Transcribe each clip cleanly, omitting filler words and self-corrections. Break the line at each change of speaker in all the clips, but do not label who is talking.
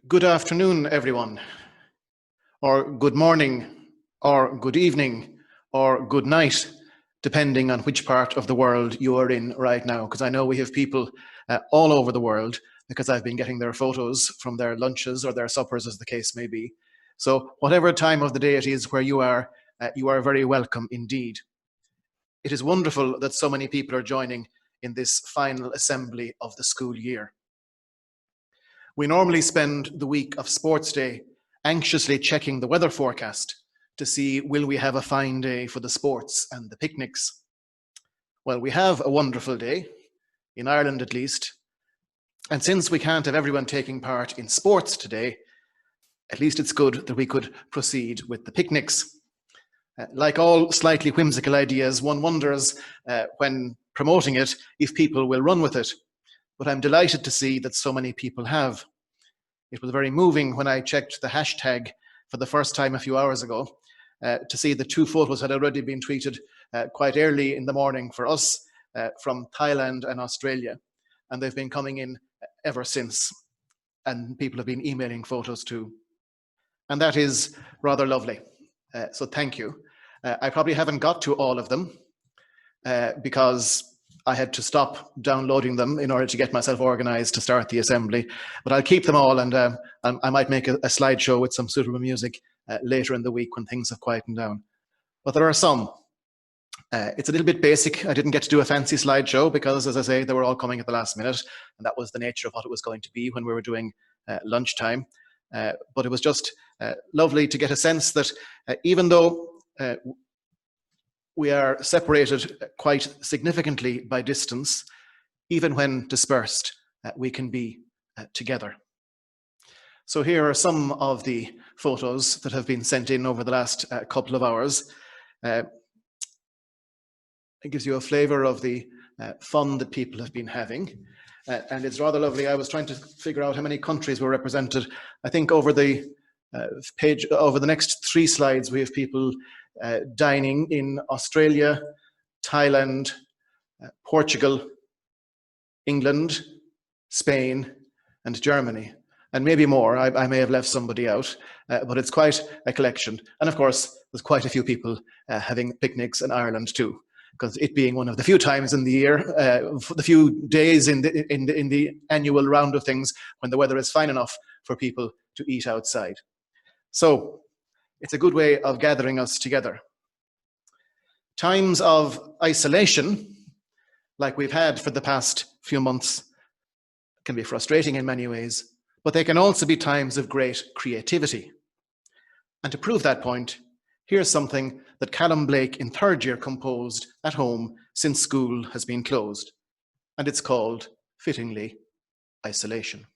Good afternoon, everyone, or good morning, or good evening, or good night, depending on which part of the world you are in right now. Because I know we have people all over the world, because I've been getting their photos from their lunches or their suppers, as the case may be. So whatever time of the day it is where you are very welcome indeed. It is wonderful that so many people are joining in this final assembly of the school year. We normally spend the week of Sports Day anxiously checking the weather forecast to see will we have a fine day for the sports and the picnics. Well, we have a wonderful day, in Ireland at least, and since we can't have everyone taking part in sports today, at least it's good that we could proceed with the picnics. Like all slightly whimsical ideas, one wonders when promoting it if people will run with it. But I'm delighted to see that so many people have. It was very moving when I checked the hashtag for the first time a few hours ago to see the 2 photos had already been tweeted quite early in the morning for us from Thailand and Australia. And they've been coming in ever since. And people have been emailing photos too. And that is rather lovely. So thank you. I probably haven't got to all of them because I had to stop downloading them in order to get myself organized to start the assembly. But I'll keep them all, and I might make a slideshow with some suitable music later in the week when things have quietened down. But there are some. It's a little bit basic. I didn't get to do a fancy slideshow because, as I say, they were all coming at the last minute, and that was the nature of what it was going to be when we were doing lunchtime. But it was just lovely to get a sense that even though we are separated quite significantly by distance, even when dispersed, we can be together. So here are some of the photos that have been sent in over the last couple of hours. It gives you a flavor of the fun that people have been having. And it's rather lovely. I was trying to figure out how many countries were represented. I think over the page, over the next 3 slides, we have people dining in Australia, Thailand, Portugal, England, Spain, and Germany, and maybe more. I may have left somebody out, but it's quite a collection. And of course, there's quite a few people having picnics in Ireland too, because it being one of the few times in the year, the few days in the annual round of things when the weather is fine enough for people to eat outside. So it's a good way of gathering us together. Times of isolation, like we've had for the past few months, can be frustrating in many ways, but they can also be times of great creativity. And to prove that point, here's something that Callum Blake in 3rd year composed at home since school has been closed. And it's called, fittingly, Isolation.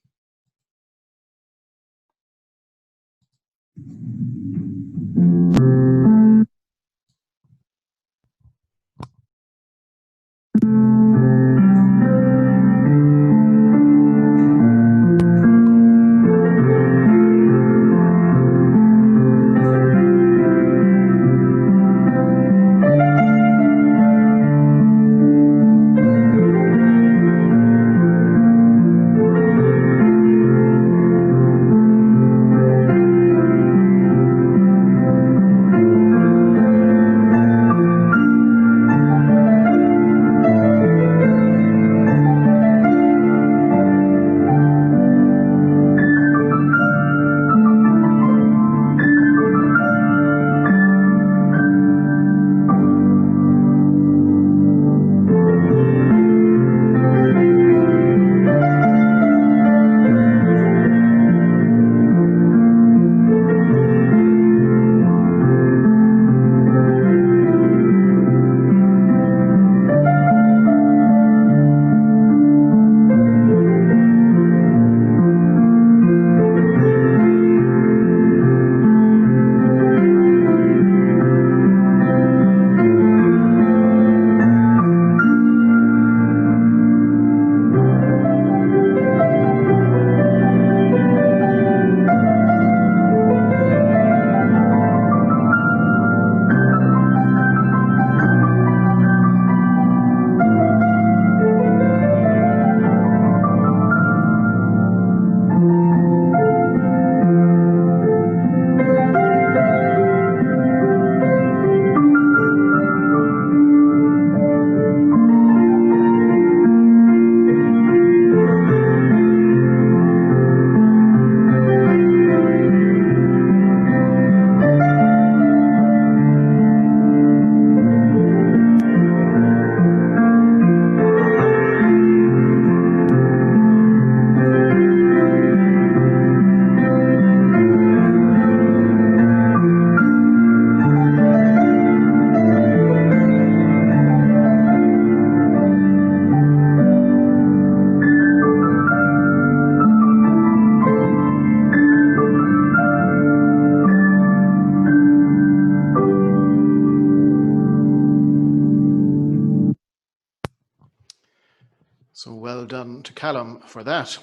So well done to Callum for that.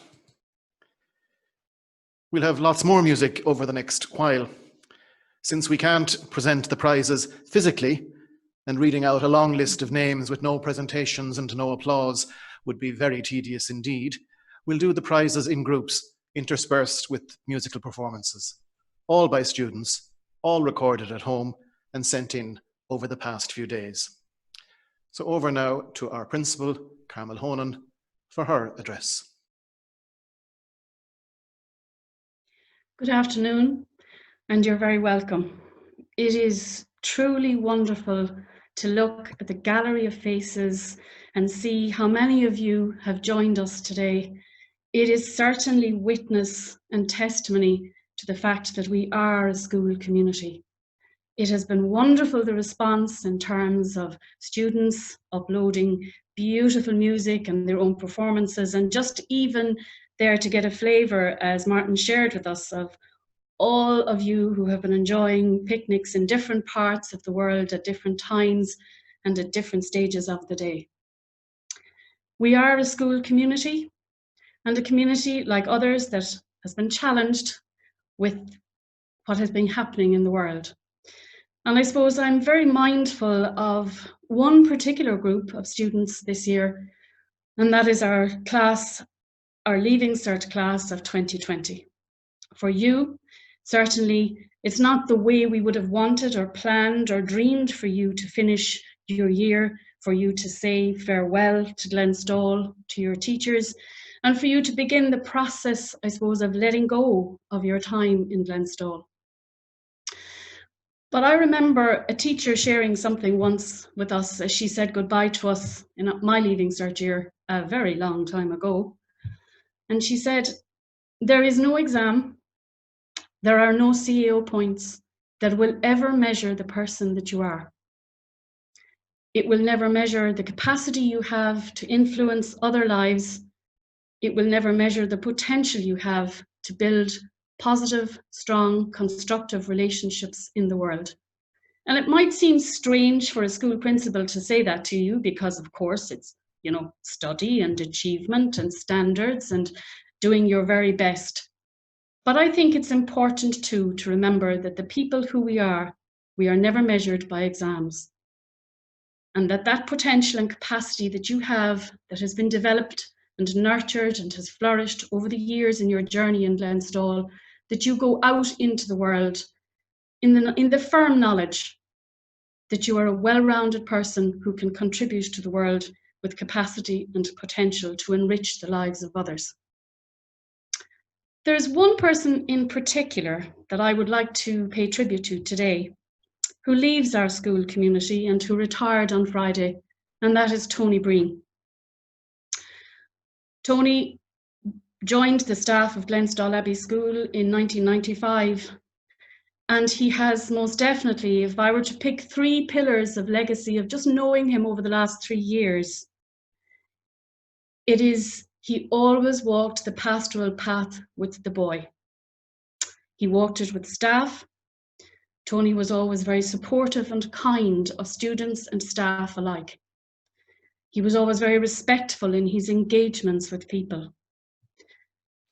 We'll have lots more music over the next while. Since we can't present the prizes physically, and reading out a long list of names with no presentations and no applause would be very tedious indeed, we'll do the prizes in groups, interspersed with musical performances, all by students, all recorded at home and sent in over the past few days. So over now to our principal, Carmel Honan, for her address.
Good afternoon, and you're very welcome. It is truly wonderful to look at the gallery of faces and see how many of you have joined us today. It is certainly witness and testimony to the fact that we are a school community. It has been wonderful, the response in terms of students uploading beautiful music and their own performances, and just even there to get a flavour, as Martin shared with us, of all of you who have been enjoying picnics in different parts of the world at different times and at different stages of the day. We are a school community, and a community like others that has been challenged with what has been happening in the world. And I suppose I'm very mindful of one particular group of students this year, and that is our class, our Leaving Cert class of 2020. For you, certainly, it's not the way we would have wanted or planned or dreamed for you to finish your year, for you to say farewell to Glenstal, to your teachers, and for you to begin the process, I suppose, of letting go of your time in Glenstal. But I remember a teacher sharing something once with us as she said goodbye to us in my Leaving Cert year a very long time ago. And she said, "There is no exam, there are no CAO points that will ever measure the person that you are. It will never measure the capacity you have to influence other lives. It will never measure the potential you have to build positive, strong, constructive relationships in the world." And it might seem strange for a school principal to say that to you because, of course, it's, study and achievement and standards and doing your very best. But I think it's important too to remember that the people who we are never measured by exams. And that potential and capacity that you have that has been developed and nurtured and has flourished over the years in your journey in Glenstal, that you go out into the world in the firm knowledge that you are a well-rounded person who can contribute to the world with capacity and potential to enrich the lives of others. There's one person in particular that I would like to pay tribute to today, who leaves our school community and who retired on Friday, and that is Tony Breen. Tony joined the staff of Glenstal Abbey School in 1995, and he has most definitely, if I were to pick 3 pillars of legacy of just knowing him over the last 3 years, it is he always walked the pastoral path with the boy. He walked it with staff. Tony was always very supportive and kind of students and staff alike. He was always very respectful in his engagements with people.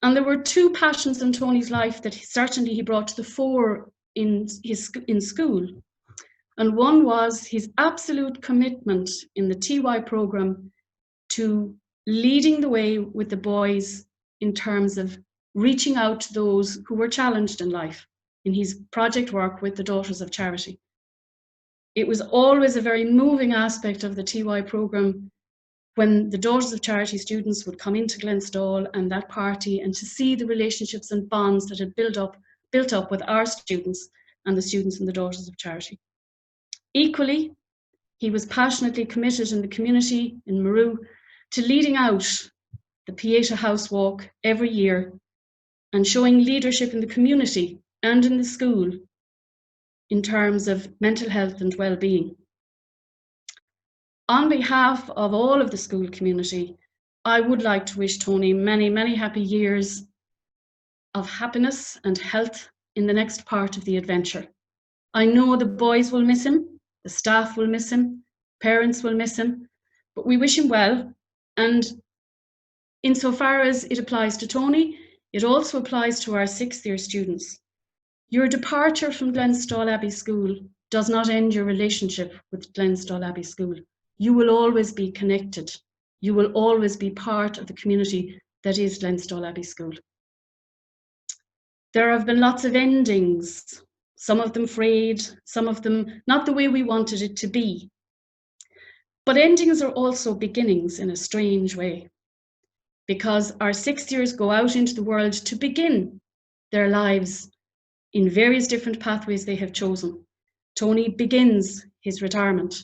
And there were 2 passions in Tony's life that certainly he brought to the fore in school. And one was his absolute commitment in the TY program to leading the way with the boys in terms of reaching out to those who were challenged in life in his project work with the Daughters of Charity. It was always a very moving aspect of the TY program when the Daughters of Charity students would come into Glenstal and that party, and to see the relationships and bonds that had built up with our students and the students in the Daughters of Charity. Equally, he was passionately committed in the community in Maru to leading out the Pieta House Walk every year and showing leadership in the community and in the school in terms of mental health and well-being. On behalf of all of the school community, I would like to wish Tony many, many happy years of happiness and health in the next part of the adventure. I know the boys will miss him, the staff will miss him, parents will miss him, but we wish him well. And Insofar as it applies to Tony, it also applies to our 6th year students. Your departure from Glenstal Abbey School does not end your relationship with Glenstal Abbey School. You will always be connected. You will always be part of the community that is Glenstal Abbey School. There have been lots of endings, some of them frayed, some of them not the way we wanted it to be. But endings are also beginnings in a strange way, because our 6th years go out into the world to begin their lives in various different pathways they have chosen. Tony begins his retirement.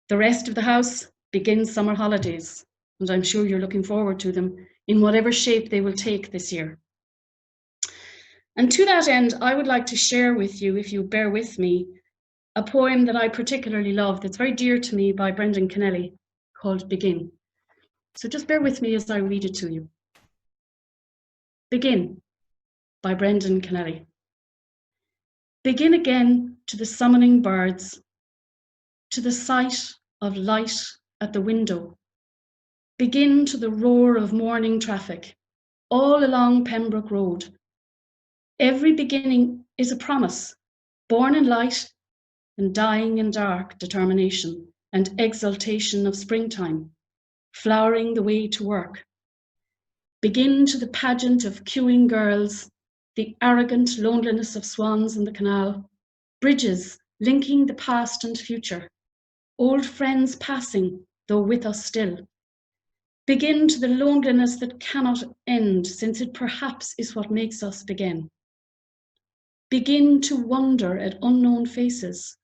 The rest of the house begins summer holidays, and I'm sure you're looking forward to them in whatever shape they will take this year. And to that end, I would like to share with you, if you bear with me, a poem that I particularly love, that's very dear to me, by Brendan Kennelly, called Begin. So just bear with me as I read it to you. Begin, by Brendan Kennelly. Begin again to the summoning birds, to the sight of light at the window. Begin to the roar of morning traffic, all along Pembroke Road. Every beginning is a promise, born in light and dying in dark determination and exaltation of springtime, flowering the way to work. Begin to the pageant of queuing girls, the arrogant loneliness of swans in the canal, bridges linking the past and future, old friends passing, though with us still. Begin to the loneliness that cannot end, since it perhaps is what makes us begin. Begin to wonder at unknown faces,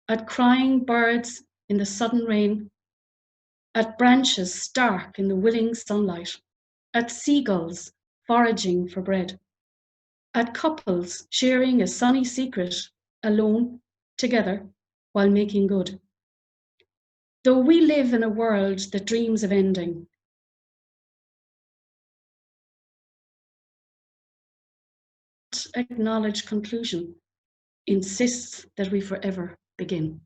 at crying birds in the sudden rain, at branches stark in the willing sunlight, at seagulls foraging for bread, at couples sharing a sunny secret, alone, together, while making good. Though we live in a world that dreams of ending, acknowledge conclusion, insists that we forever begin.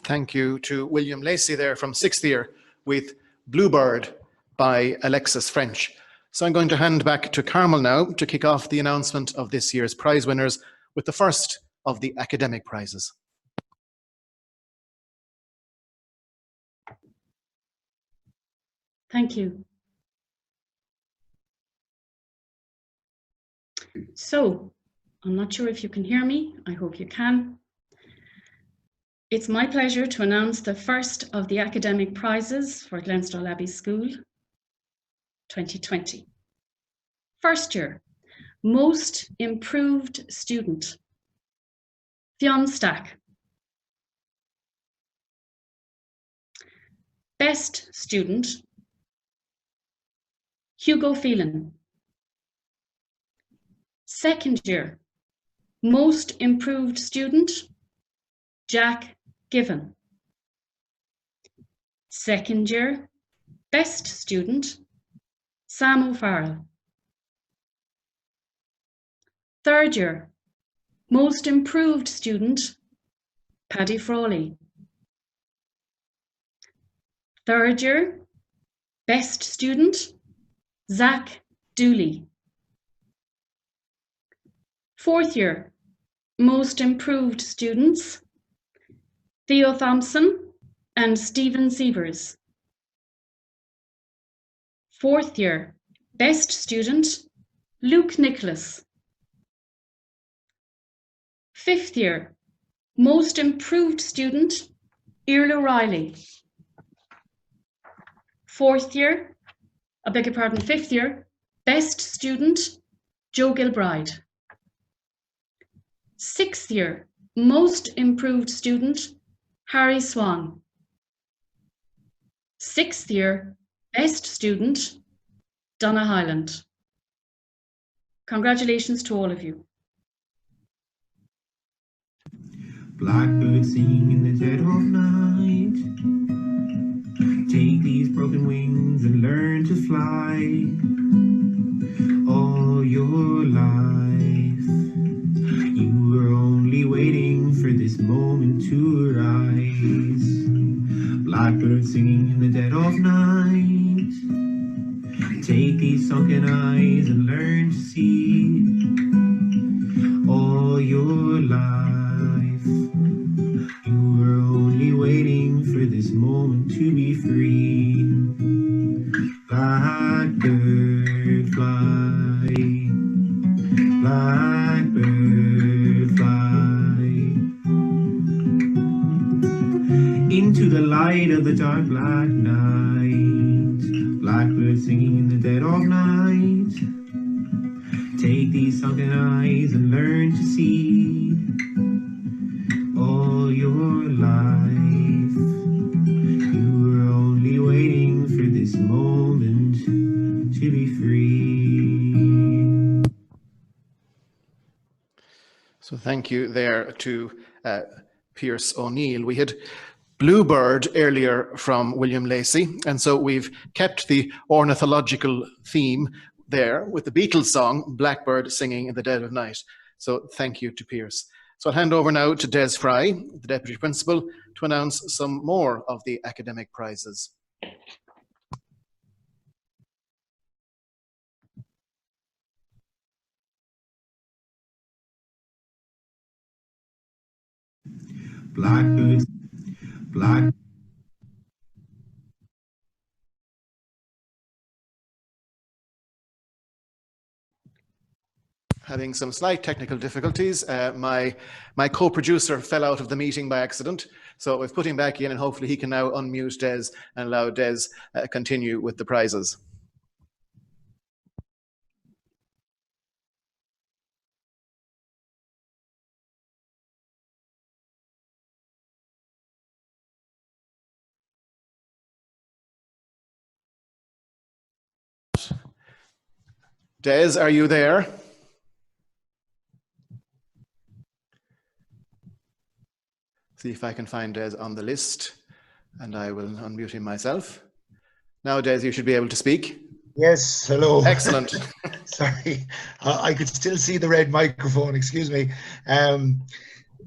Thank you to William Lacey there from 6th year with Bluebird by Alexis French. So I'm going to hand back to Carmel now to kick off the announcement of this year's prize winners with the first of the academic prizes.
Thank you. So, I'm not sure if you can hear me. I hope you can. It's my pleasure to announce the first of the academic prizes for Glenstal Abbey School 2020. First year, Most Improved Student, Fionn Stack. Best Student, Hugo Phelan. Second year, Most Improved Student, Jack Given. Second year, Best Student, Sam O'Farrell. Third year, Most Improved Student, Paddy Frawley. Third year, Best Student, Zach Dooley. Fourth year, Most Improved Students, Theo Thompson and Stephen Sievers. Fourth year, Best Student, Luke Nicholas. Fifth year, Most Improved Student, Irla Riley. Fifth year, Best Student, Joe Gilbride. Sixth year, Most Improved Student, Harry Swan. Sixth year, Best Student, Donna Hyland. Congratulations to all of you.
Blackbird singing in the dead of night. Take these broken wings and learn to fly. All your life, you were only waiting for this moment to arise. Blackbird singing in the dead of night. Take these sunken eyes and learn to see. All your life, you were only waiting for this moment to be free. Blackbird fly, blackbird fly, into the light of the dark black night. Blackbird singing in the dead of night. Take these sunken eyes and learn to see. All your life, you were only waiting for this moment to be free.
So thank you there to Pierce O'Neill. We had Bluebird earlier from William Lacey, and so we've kept the ornithological theme there with the Beatles song, Blackbird Singing in the Dead of Night. So thank you to Pierce. So I'll hand over now to Des Fry, the Deputy Principal, to announce some more of the academic prizes.
Blackbird, black.
Having some slight technical difficulties. My co-producer fell out of the meeting by accident, so we've put him back in and hopefully he can now unmute Des and allow Des continue with the prizes. Des, are you there? See if I can find Des on the list, and I will unmute him myself. Now, Des, you should be able to speak.
Yes, hello.
Excellent.
Sorry, I could still see the red microphone, excuse me.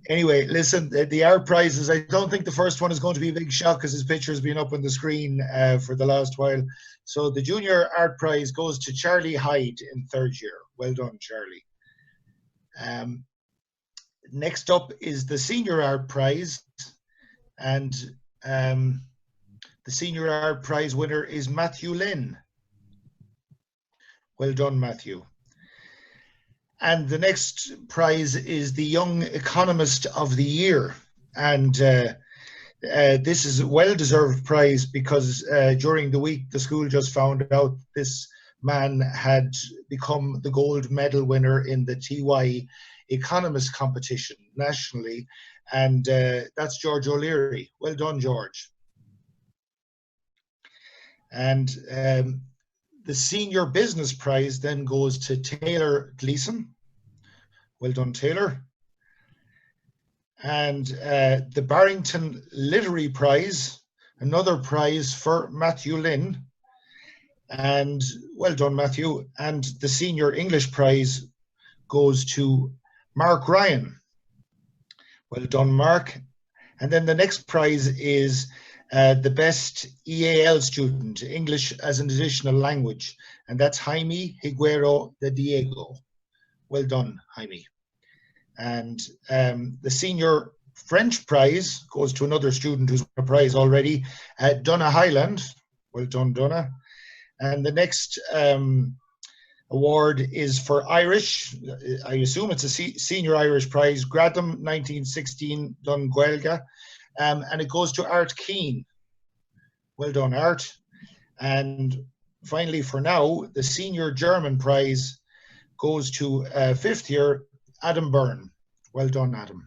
Anyway, listen, the art prizes, I don't think the first one is going to be a big shock because his picture has been up on the screen for the last while. So the junior art prize goes to Charlie Hyde in 3rd year. Well done, Charlie. Next up is the senior art prize, and the senior art prize winner is Matthew Lynn. Well done, Matthew. And the next prize is the Young Economist of the Year. And this is a well-deserved prize because during the week, the school just found out this man had become the gold medal winner in the TY Economist competition nationally. And that's George O'Leary. Well done, George. And the Senior Business Prize then goes to Taylor Gleeson. Well done, Taylor. And the Barrington Literary Prize, another prize for Matthew Lynn. And well done, Matthew. And the Senior English Prize goes to Mark Ryan. Well done, Mark. And then the next prize is the best EAL student, English as an additional language, and that's Jaime Higuero de Diego. Well done, Jaime. And the senior French prize goes to another student who's won a prize already, Donna Highland. Well done, Donna. And the next award is for Irish. I assume it's a senior Irish prize, Gradam 1916 Dun Gaelga. And it goes to Art Keane. Well done, Art. And finally, for now, the senior German prize goes to 5th year Adam Byrne. Well done, Adam.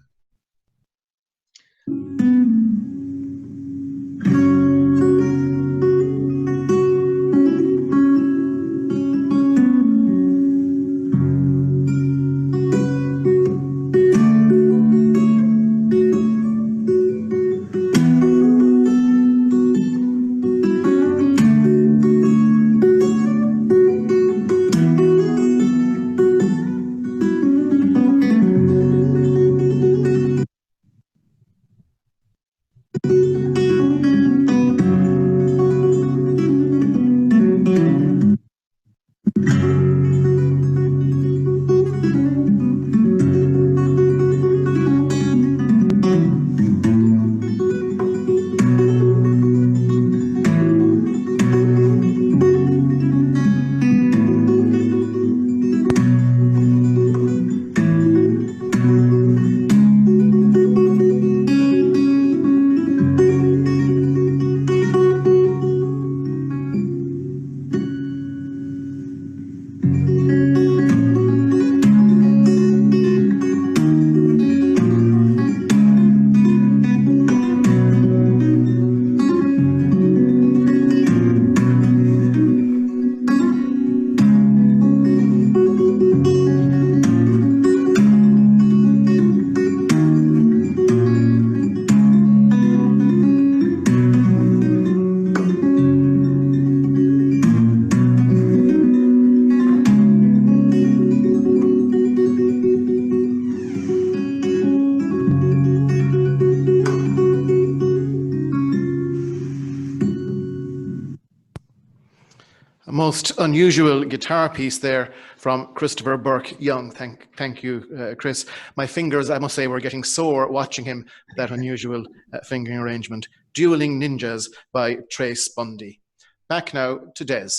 Most unusual guitar piece there from Christopher Burke Young. Thank you, Chris. My fingers, I must say, were getting sore watching him, that unusual fingering arrangement. Dueling Ninjas by Trace Bundy. Back now to Des.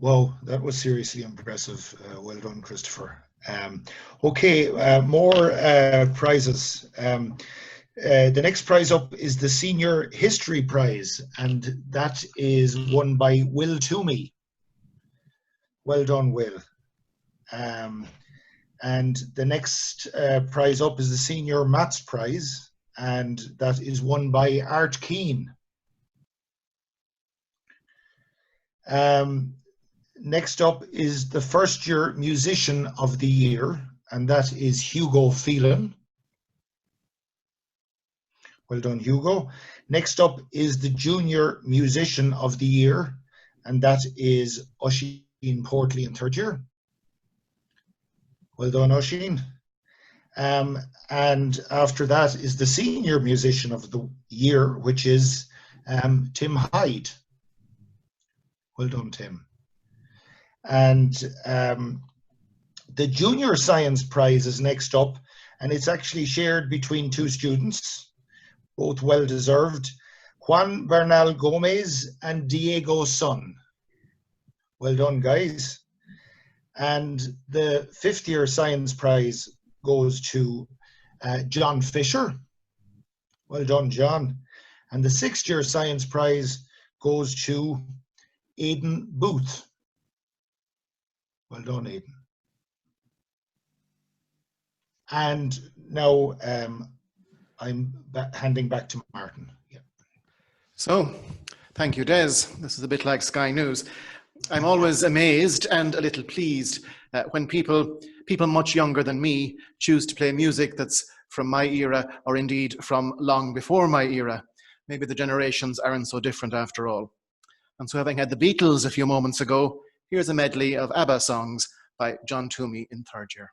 Wow, that was seriously impressive. Well done, Christopher. Okay, more prizes. The next prize up is the Senior History Prize, and that is won by Will Toomey. Well done, Will. And the next prize up is the Senior Maths Prize, and that is won by Art Keane. Next up is the First Year Musician of the Year, and that is Hugo Phelan. Well done, Hugo. Next up is the Junior Musician of the Year, and that is Oisin Portley in 3rd year. Well done, Oisin. And after that is the senior musician of the year, which is Tim Hyde. Well done, Tim. And the junior science prize is next up, and it's actually shared between two students, both well deserved, Juan Bernal Gomez and Diego Sun. Well done, guys. And the fifth year science prize goes to John Fisher. Well done, John. And the sixth year science prize goes to Aidan Booth. Well done, Aidan. And now I'm handing back to Martin. Yeah.
So, thank you, Des. This is a bit like Sky News. I'm always amazed and a little pleased when people much younger than me choose to play music that's from my era, or indeed from long before my era. Maybe the generations aren't so different after all. And so, having had the Beatles a few moments ago, here's a medley of ABBA songs by John Toomey in third year.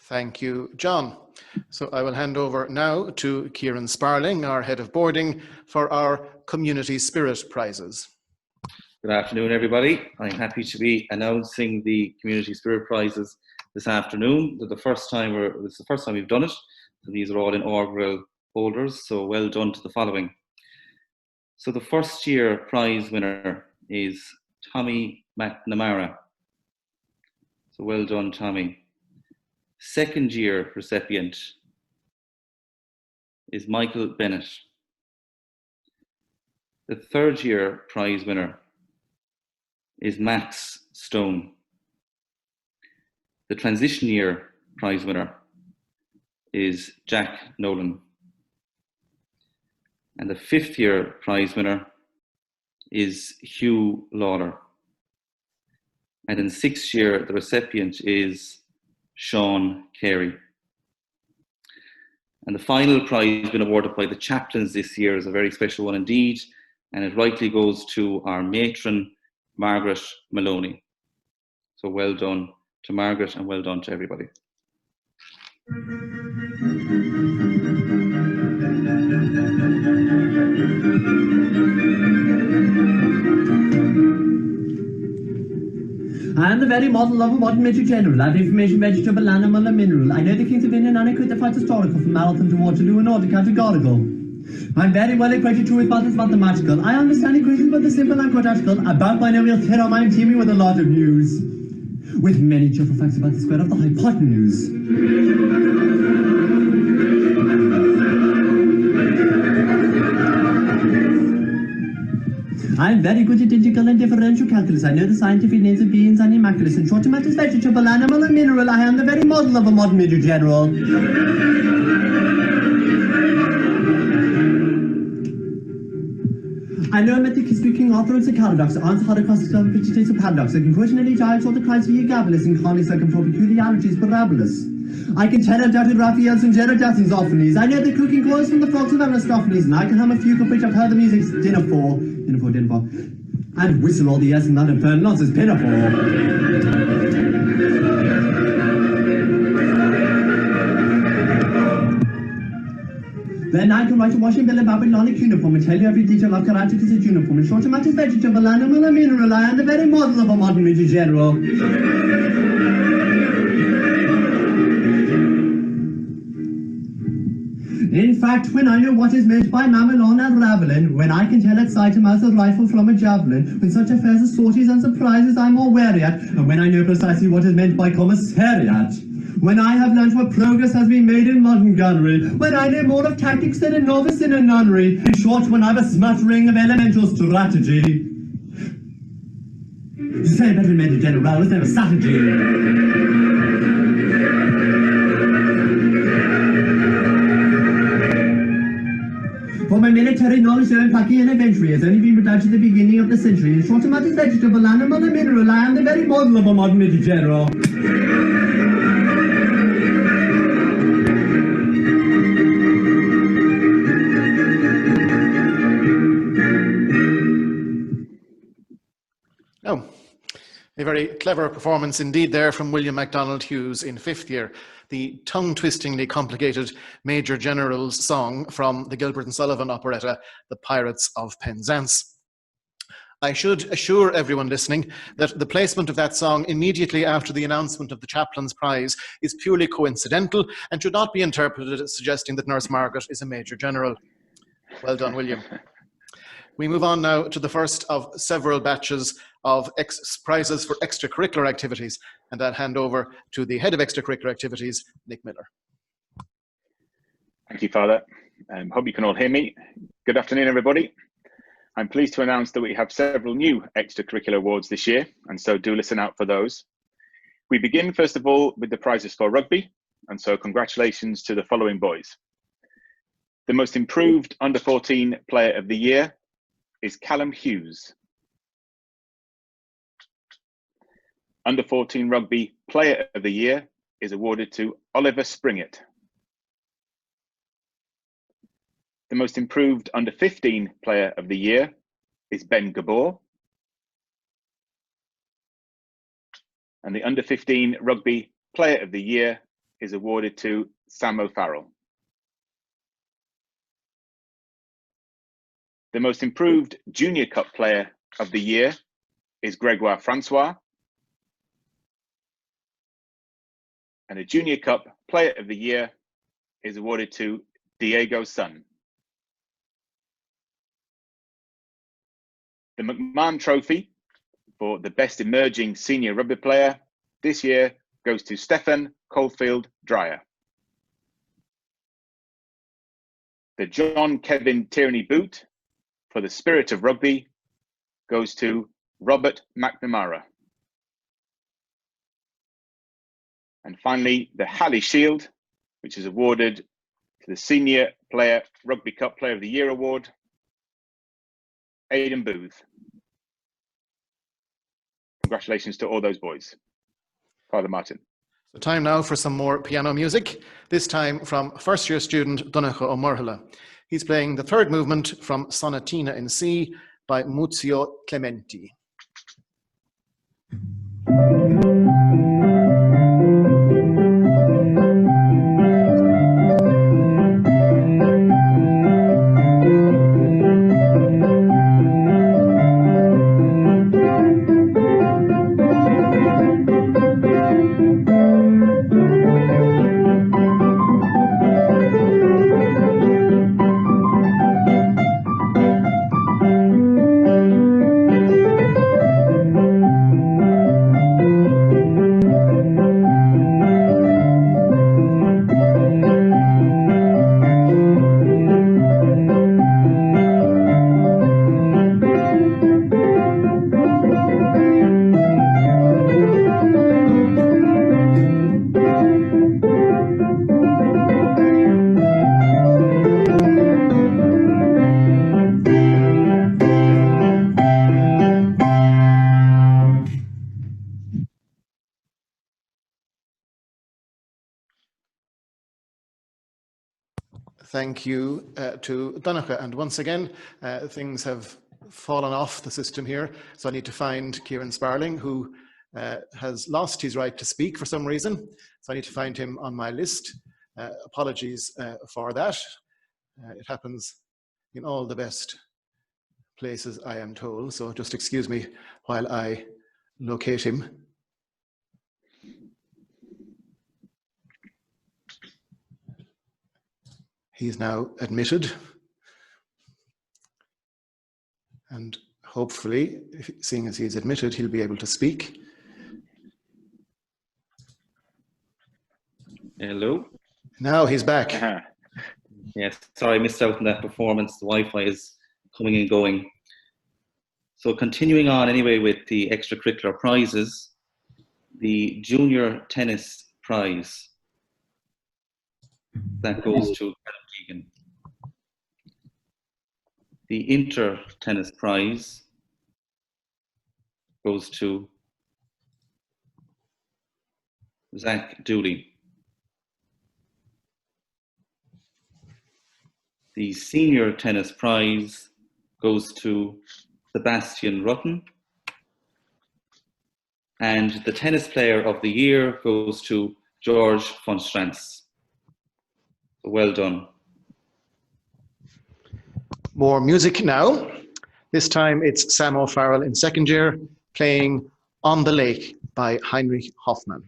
Thank you, John. So I will hand over now to Kieran Sparling, our head of boarding, for our Community Spirit Prizes.
Good afternoon, everybody. I'm happy to be announcing the Community Spirit Prizes this afternoon. It's the first time we've done it. So these are all inaugural holders, so well done to the following. So the first year prize winner is Tommy McNamara. So well done, Tommy. Second year recipient is Michael Bennett. The third year prize winner is Max Stone. The transition year prize winner is Jack Nolan. And the fifth year prize winner is Hugh Lawler. And in sixth year, the recipient is Sean Carey. And the final prize been awarded by the chaplains this year is a very special one indeed, and it rightly goes to our matron, Margaret Maloney. So well done to Margaret and well done to everybody.
I am the very model of a modern Major General. I have information, vegetable, animal and mineral. I know the kings of England and I quit the fight historical from Marathon to Waterloo and order categorical. I'm very well acquainted too with maths mathematical. I understand equations but the simple and quadratical. About my no real theorem, I'm teeming with a lot of news. With many cheerful facts about the square of the hypotenuse. very good at integral and differential calculus. I know the scientific names of beings and immaculus. In short, matters vegetable, animal, and mineral. I am the very model of a modern Major General. I know metaphysically King Arthur is a paradox, answer holocaust of vegetates a paradox. I can question any child sort of cries for Gabalus and Connie second for peculiarities parabolus. I can tell undoubted Raphael's and Gerard Jackson's orphanies. I know the cooking calls from the frogs of Aristophanes, and I can hum a fugue of which I've heard the music's dinner for, and whistle all the yes and none and burn nonsense pinafore. Then I can write a washing bill of Babylonic uniform and tell you every detail of karate is its uniform. In short, a matter vegetable, animal, and mineral. I am the very model of a modern Major General. In fact, when I know what is meant by mamelon and ravelin, when I can tell at sight a mouse a rifle from a javelin, when such affairs as sorties and surprises I'm more wary at, and when I know precisely what is meant by commissariat, when I have learnt what progress has been made in modern gunnery, when I know more of tactics than a novice in a nunnery, in short, when I've a smattering of elemental strategy. To say better Major General was never strategy. For my military knowledge of packing and inventory has only been produced at the beginning of the century. In short, a matter vegetable, animal, and mineral. I am the very model of a modern Major General.
Oh, a very clever performance indeed there from William MacDonald Hughes in 5th year. The tongue-twistingly complicated Major General's song from the Gilbert and Sullivan operetta, The Pirates of Penzance. I should assure everyone listening that the placement of that song immediately after the announcement of the Chaplain's Prize is purely coincidental and should not be interpreted as suggesting that Nurse Margaret is a Major General. Well done, William. We move on now to the first of several batches of prizes for extracurricular activities, and I'll hand over to the head of extracurricular activities, Nick Miller.
Thank you, Father. Hope you can all hear me. Good afternoon, everybody. I'm pleased to announce that we have several new extracurricular awards this year, and so do listen out for those. We begin, first of all, with the prizes for rugby, and so congratulations to the following boys. The most improved under-14 player of the year is Callum Hughes. Under-14 rugby player of the year is awarded to Oliver Springett. The most improved under-15 player of the year is Ben Gabor. And the under-15 rugby player of the year is awarded to Sam O'Farrell. The most improved Junior Cup player of the year is Gregoire Francois. And the Junior Cup player of the year is awarded to Diego Sun. The McMahon Trophy for the best emerging senior rugby player this year goes to Stefan Caulfield Dreyer. The John Kevin Tierney Boot for the spirit of rugby goes to Robert McNamara. And finally, the Halley Shield, which is awarded to the Senior Player Rugby Cup Player of the Year Award, Aidan Booth. Congratulations to all those boys. Father Martin.
So time now for some more piano music, this time from first year student Donacha O'Murhala. He's playing the third movement from Sonatina in C by Muzio Clementi. thank you to Donncha. And once again, things have fallen off the system here. So I need to find Kieran Sparling, who has lost his right to speak for some reason. So I need to find him on my list. Apologies for that. It happens in all the best places, I am told. So just excuse me while I locate him. He's now admitted. And hopefully, seeing as he's admitted, he'll be able to speak.
Hello.
Now he's back.
Yes, sorry, I missed out on that performance. The Wi-Fi is coming and going. So continuing on anyway with the extracurricular prizes, the Junior Tennis Prize, that goes to Prizegiving. The Inter Tennis Prize goes to Zach Dooley. The Senior Tennis Prize goes to Sebastian Rutten. And the Tennis Player of the Year goes to George von Stranz. Well done.
More music now. This time it's Sam O'Farrell in second year playing On the Lake by Heinrich Hoffmann.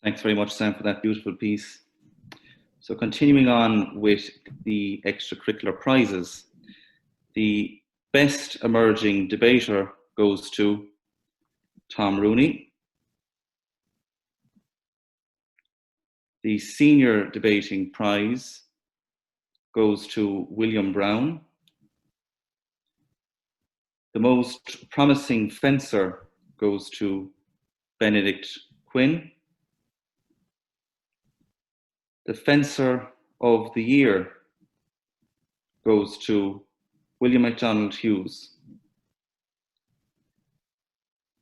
Thanks very much, Sam, for that beautiful piece. So continuing on with the extracurricular prizes, the Best Emerging Debater goes to Tom Rooney. The Senior Debating Prize goes to William Brown. The Most Promising Fencer goes to Benedict Quinn. The Fencer of the Year goes to William MacDonald Hughes.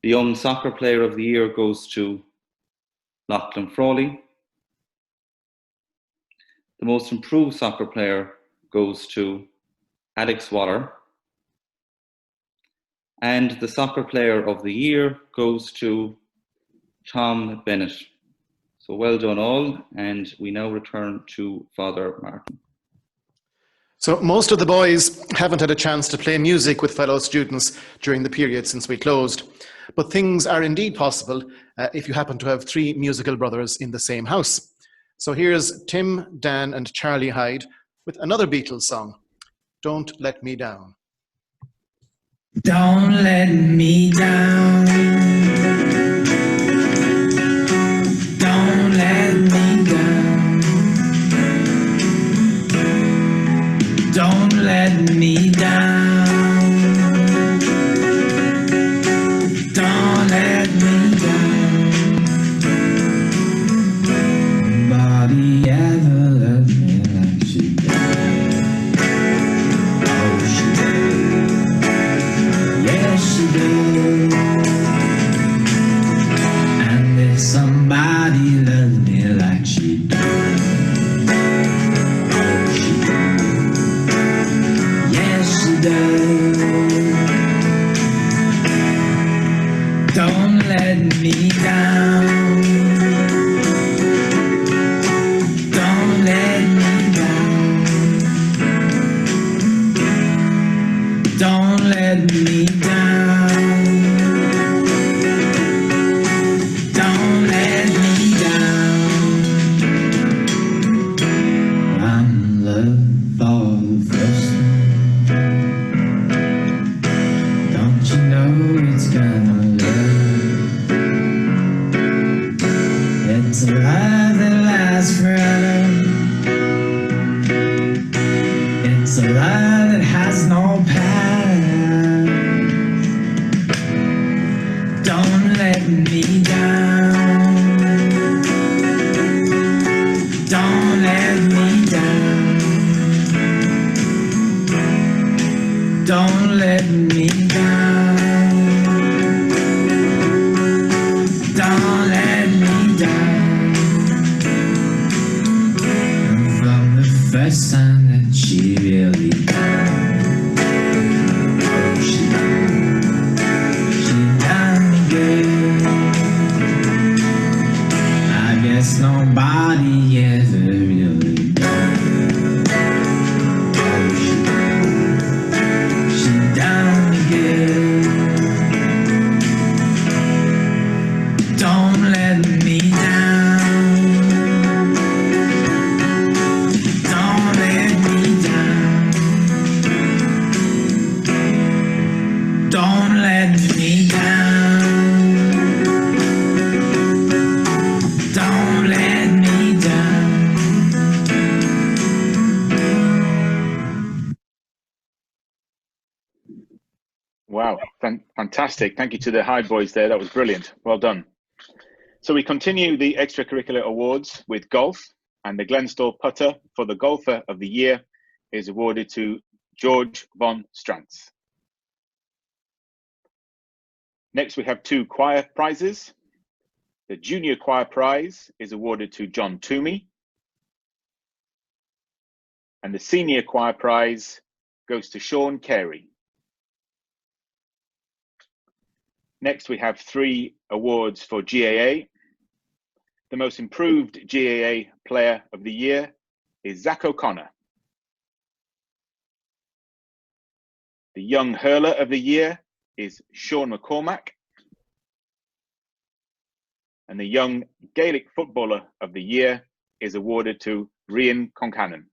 The Young Soccer Player of the Year goes to Lachlan Frawley. The Most Improved Soccer Player goes to Alex Waller. And the Soccer Player of the Year goes to Tom Bennett. So well done all, and we now return to Father Martin.
So most of the boys haven't had a chance to play music with fellow students during the period since we closed, but things are indeed possible if you happen to have three musical brothers in the same house. So here's Tim, Dan and Charlie Hyde with another Beatles song, Don't Let Me Down.
Don't let me down. Don't let me down. Don't let me down. Don't let me down. Nobody ever loved me like she did. Oh, she did. Yes, she did. And if somebody loved me like she did, oh, she did. Yes, she did. Don't let me down. Don't let me down. Don't let me down. Don't let me down. I'm in love for the first time. Don't you know it's gonna love? It's a love that lasts forever. It's a love that has no past. Don't let me down. Don't let me down. Don't let me down. Don't let me down. And from the first time that she really done, oh, she done me good. I guess nobody ever really done. Oh, she done me good. Don't let me down. Don't let me down. Don't let me down. Don't let me down.
Wow, fantastic. Thank you to the Hyde boys there. That was brilliant. Well done. So we continue the extracurricular awards with golf, and the Glenstal putter for the Golfer of the Year is awarded to George von Strantz. Next, we have two choir prizes. The Junior Choir Prize is awarded to John Toomey, and the Senior Choir Prize goes to Sean Carey. Next, we have three awards for GAA. The Most Improved GAA Player of the Year is Zach O'Connor. The Young Hurler of the Year is Sean McCormack. And the Young Gaelic Footballer of the Year is awarded to Rian Concannon.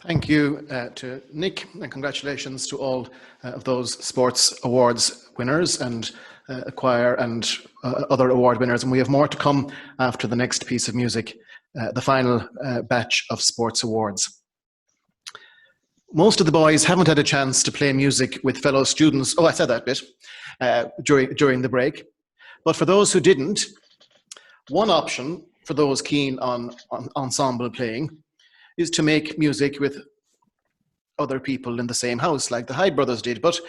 Thank you to Nick, and congratulations to all of those sports awards winners and choir and other award winners. And we have more to come after the next piece of music, the final batch of sports awards. Most of the boys haven't had a chance to play music with fellow students. Oh, I said that bit during the break. But for those who didn't, one option for those keen on ensemble playing is to make music with other people in the same house, like the Hyde brothers did. But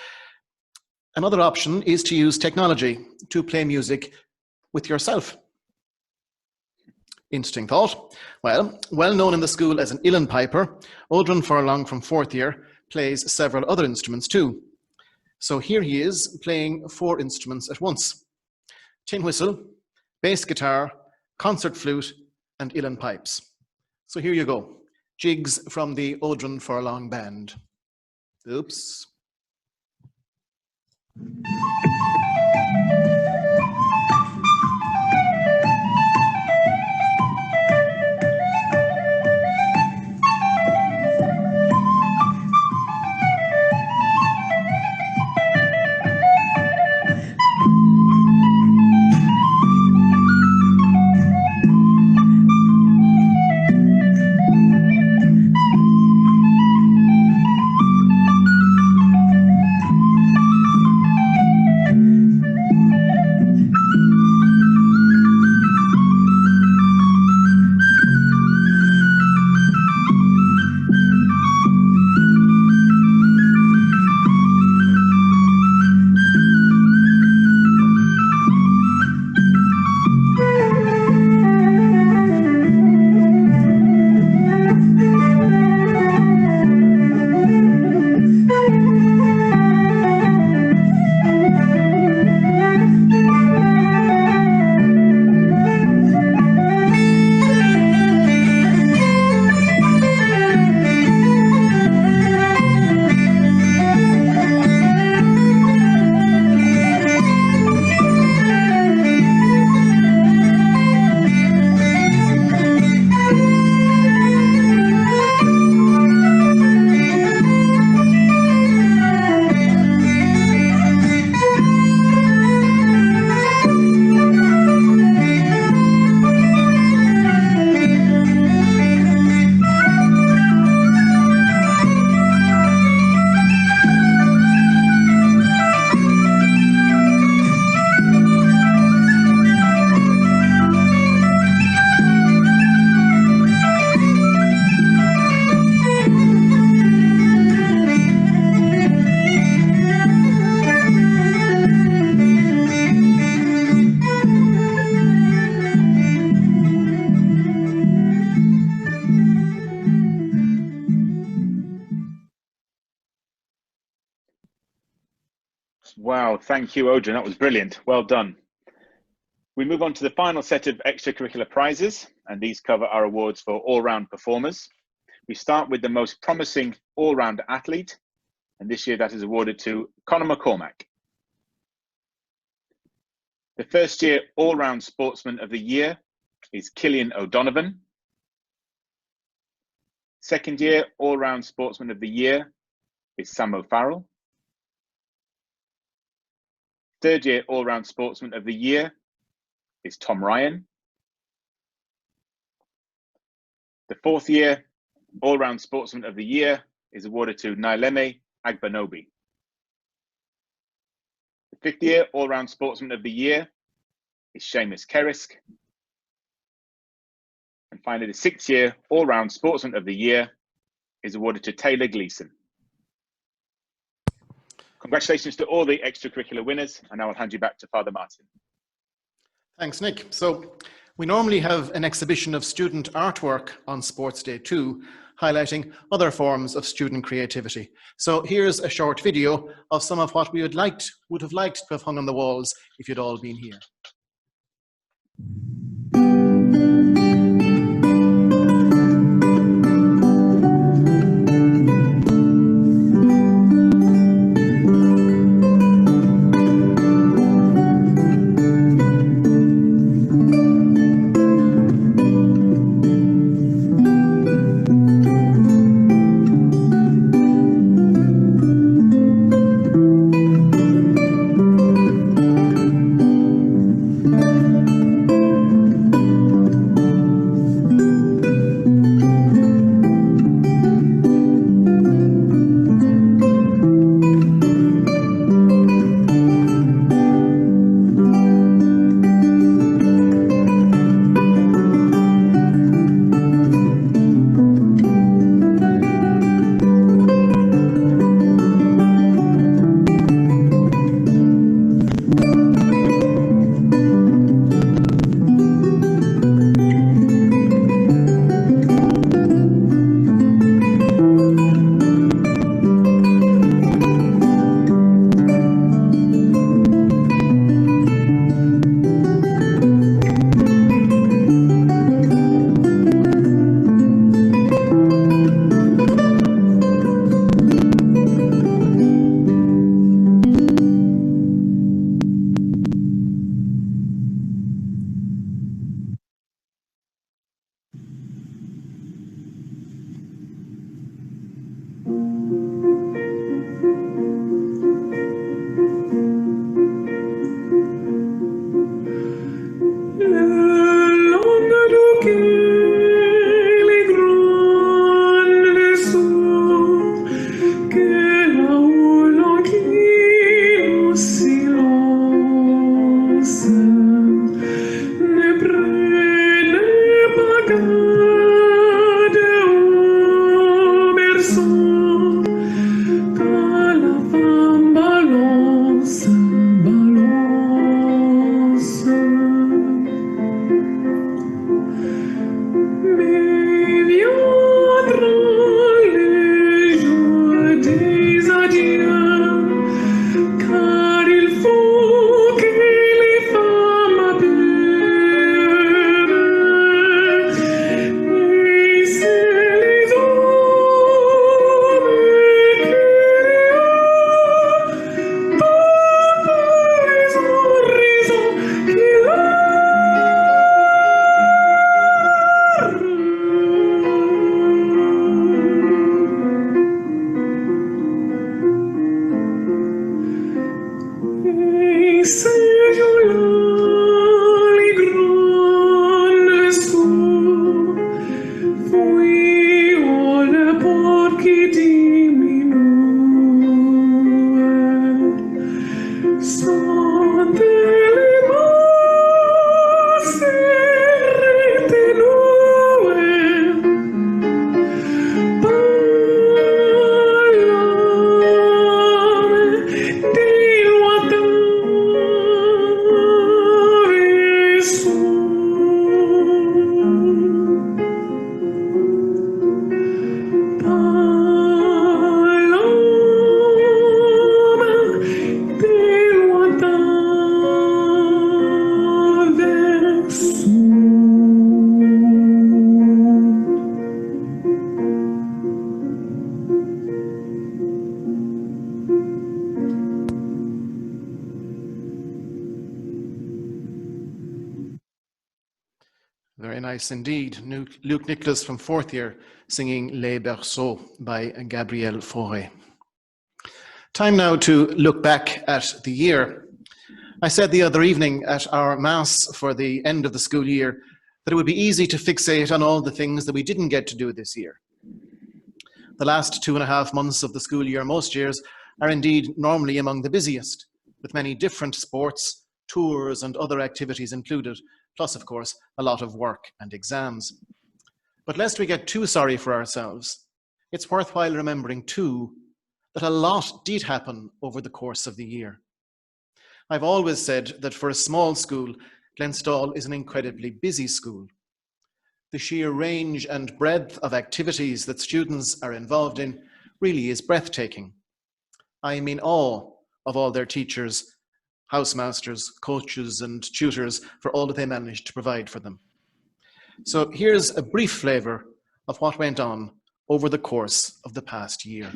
another option is to use technology to play music with yourself. Interesting thought. Well known in the school as an uilleann piper, Odrin Furlong from 4th year plays several other instruments too. So here he is playing 4 instruments at once. tin whistle, bass guitar, concert flute, and uilleann pipes. So here you go. Jigs from the Odrin Furlong Band. Oops.
Wow, thank you, Odrin. That was brilliant. Well done. We move on to the final set of extracurricular prizes, and these cover our awards for all-round performers. We start with the most promising all-round athlete, and this year that is awarded to Conor McCormack. The first year all-round sportsman of the year is Cillian O'Donovan. Second year all-round sportsman of the year is Sam O'Farrell. Third year all-round sportsman of the year is Tom Ryan. The fourth year all-round sportsman of the year is awarded to Naileme Agbanobi. The fifth year all-round sportsman of the year is Seamus Kerrisk. And finally, the sixth year all-round sportsman of the year is awarded to Taylor Gleeson. Congratulations to all the extracurricular winners, and now I'll hand you back to Father Martin.
Thanks, Nick. So we normally have an exhibition of student artwork on Sports Day 2, highlighting other forms of student creativity. So here's a short video of some of what we would have liked to have hung on the walls if you'd all been here. Very nice indeed. Luke Nicholas from 4th year singing Les Berceaux by Gabrielle Fauré. Time now to look back at the year. I said the other evening at our Mass for the end of the school year that it would be easy to fixate on all the things that we didn't get to do this year. The last 2.5 months of the school year most years are indeed normally among the busiest, with many different sports, tours and other activities included, plus of course a lot of work and exams. But lest we get too sorry for ourselves, it's worthwhile remembering too that a lot did happen over the course of the year. I've always said that for a small school, Glenstal is an incredibly busy school. The sheer range and breadth of activities that students are involved in really is breathtaking. I am in awe of all their teachers, housemasters, coaches and tutors for all that they managed to provide for them. So here's a brief flavour of what went on over the course of the past year.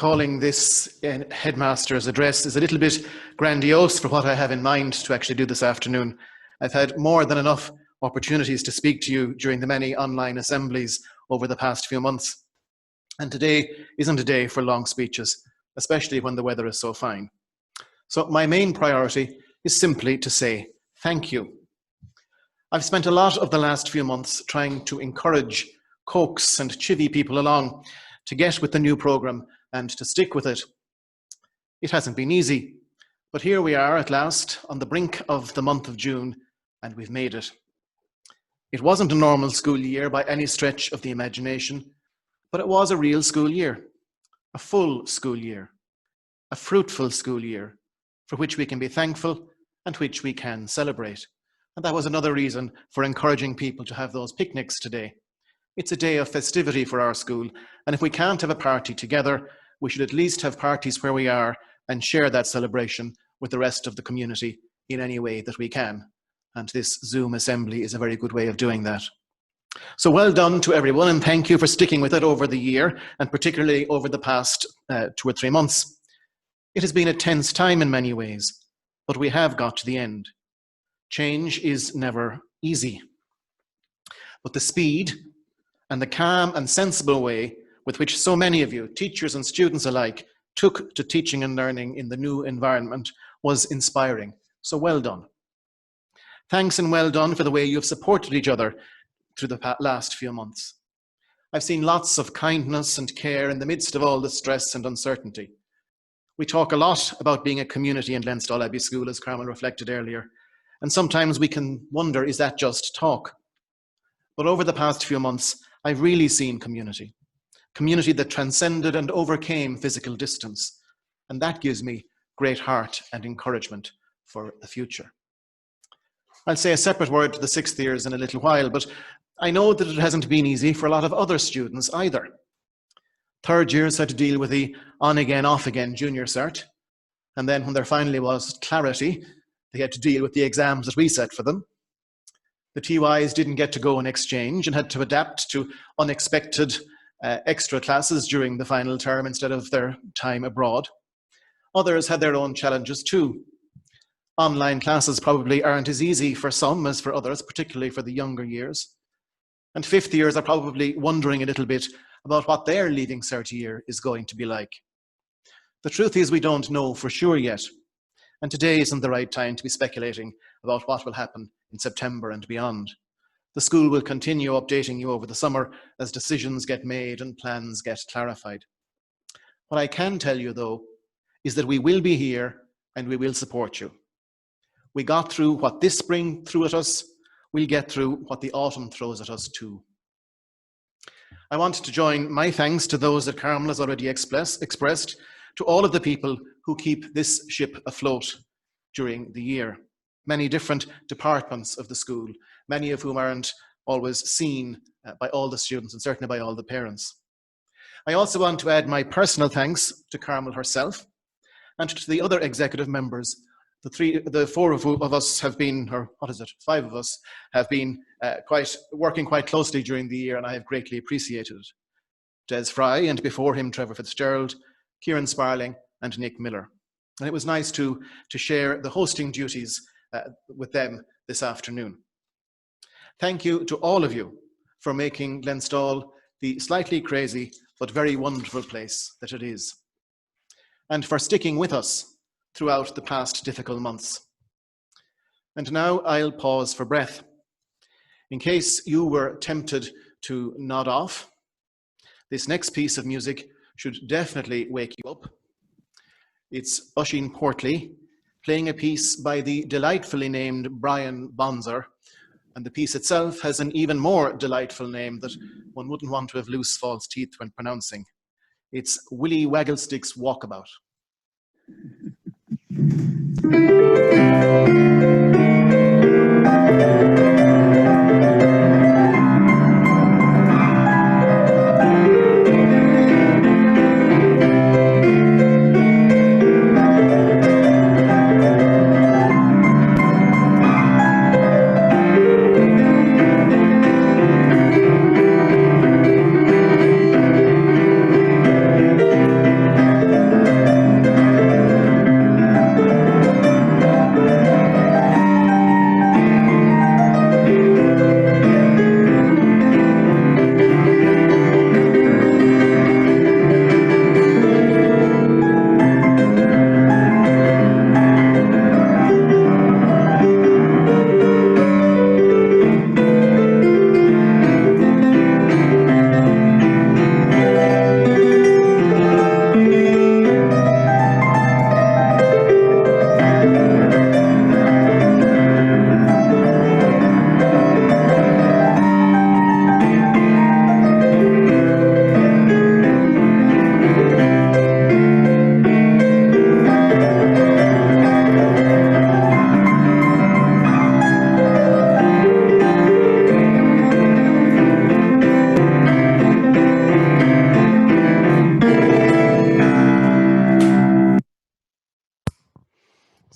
calling this headmaster's address is a little bit grandiose for what I have in mind to actually do this afternoon. I've had more than enough opportunities to speak to you during the many online assemblies over the past few months. And today isn't a day for long speeches, especially when the weather is so fine. So my main priority is simply to say thank you. I've spent a lot of the last few months trying to encourage, coax and chivvy people along to get with the new programme and to stick with it. It hasn't been easy, but here we are at last on the brink of the month of June, and we've made it. It wasn't a normal school year by any stretch of the imagination, but it was a real school year, a full school year, a fruitful school year, for which we can be thankful and which we can celebrate. And that was another reason for encouraging people to have those picnics today. It's a day of festivity for our school, and if we can't have a party together, we should at least have parties where we are and share that celebration with the rest of the community in any way that we can. And this Zoom assembly is a very good way of doing that. So well done to everyone, and thank you for sticking with it over the year, and particularly over the past 2 or 3 months. It has been a tense time in many ways, but we have got to the end. Change is never easy. But the speed and the calm and sensible way with which so many of you, teachers and students alike, took to teaching and learning in the new environment was inspiring. So well done. Thanks and well done for the way you've supported each other through the last few months. I've seen lots of kindness and care in the midst of all the stress and uncertainty. We talk a lot about being a community in Glenstal Abbey School, as Carmel reflected earlier, and sometimes we can wonder, is that just talk? But over the past few months, I've really seen community that transcended and overcame physical distance, and that gives me great heart and encouragement for the future. I'll say a separate word to the 6th years in a little while, but I know that it hasn't been easy for a lot of other students either. 3rd years had to deal with the on-again, off-again junior cert, and then when there finally was clarity, they had to deal with the exams that we set for them. The TYs didn't get to go on exchange and had to adapt to unexpected extra classes during the final term instead of their time abroad. Others had their own challenges too. Online classes probably aren't as easy for some as for others, particularly for the younger years. And 5th years are probably wondering a little bit about what their leaving cert year is going to be like. The truth is we don't know for sure yet, and today isn't the right time to be speculating about what will happen in September and beyond. The school will continue updating you over the summer as decisions get made and plans get clarified. What I can tell you, though, is that we will be here and we will support you. We got through what this spring threw at us, we'll get through what the autumn throws at us too. I want to join my thanks to those that Carmel has already expressed, to all of the people who keep this ship afloat during the year. Many different departments of the school, many of whom aren't always seen by all the students and certainly by all the parents. I also want to add my personal thanks to Carmel herself and to the other executive members. The 4 of us have been, or what is it, 5 of us have been working quite closely during the year, and I have greatly appreciated it. Des Fry, and before him Trevor Fitzgerald, Kieran Sparling and Nick Miller. And it was nice to share the hosting duties with them this afternoon. Thank you to all of you for making Glenstal the slightly crazy but very wonderful place that it is, and for sticking with us throughout the past difficult months. And now I'll pause for breath. In case you were tempted to nod off, this next piece of music should definitely wake you up. It's Oisin Portley playing a piece by the delightfully named Brian Bonzer, and the piece itself has an even more delightful name that one wouldn't want to have loose false teeth when pronouncing. It's Willie Wagglestick's Walkabout.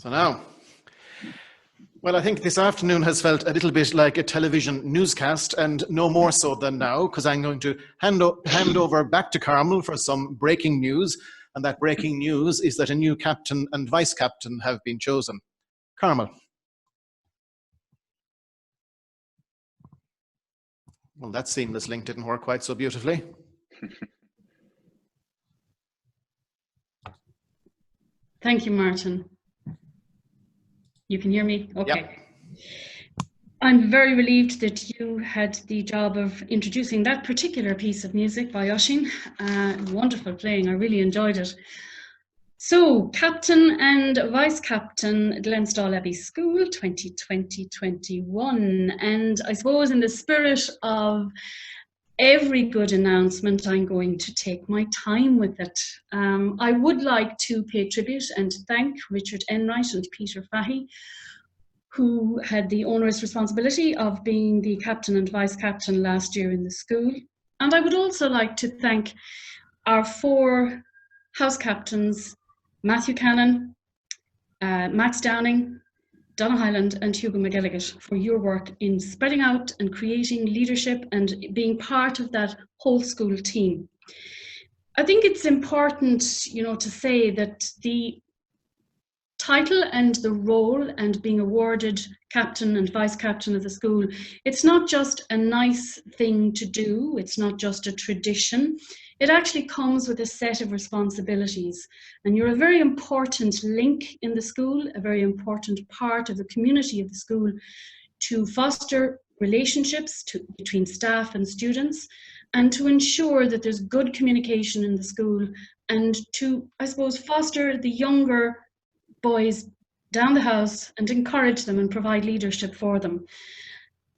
So now, well, I think this afternoon has felt a little bit like a television newscast, and no more so than now, because I'm going to hand over back to Carmel for some breaking news, and that breaking news is that a new captain and vice-captain have been chosen. Carmel. Well, that seamless link didn't work quite so beautifully.
Thank you, Martin. You can hear me? Okay.
Yep.
I'm very relieved that you had the job of introducing that particular piece of music by Oisín. Wonderful playing, I really enjoyed it. So, Captain and Vice-Captain, Glenstal Abbey School 2020-21. And I suppose in the spirit of every good announcement, I'm going to take my time with it. I would like to pay tribute and thank Richard Enright and Peter Fahey, who had the onerous responsibility of being the captain and vice-captain last year in the school. And I would also like to thank our 4 house captains, Matthew Cannon, Max Downing, Donna Hyland and Hugo McGilligan, for your work in spreading out and creating leadership and being part of that whole school team. I think it's important, to say that the title and the role and being awarded captain and vice captain of the school, it's not just a nice thing to do, it's not just a tradition. It actually comes with a set of responsibilities, and you're a very important link in the school, a very important part of the community of the school, to foster relationships between staff and students, and to ensure that there's good communication in the school, and to, I suppose, foster the younger boys down the house and encourage them and provide leadership for them.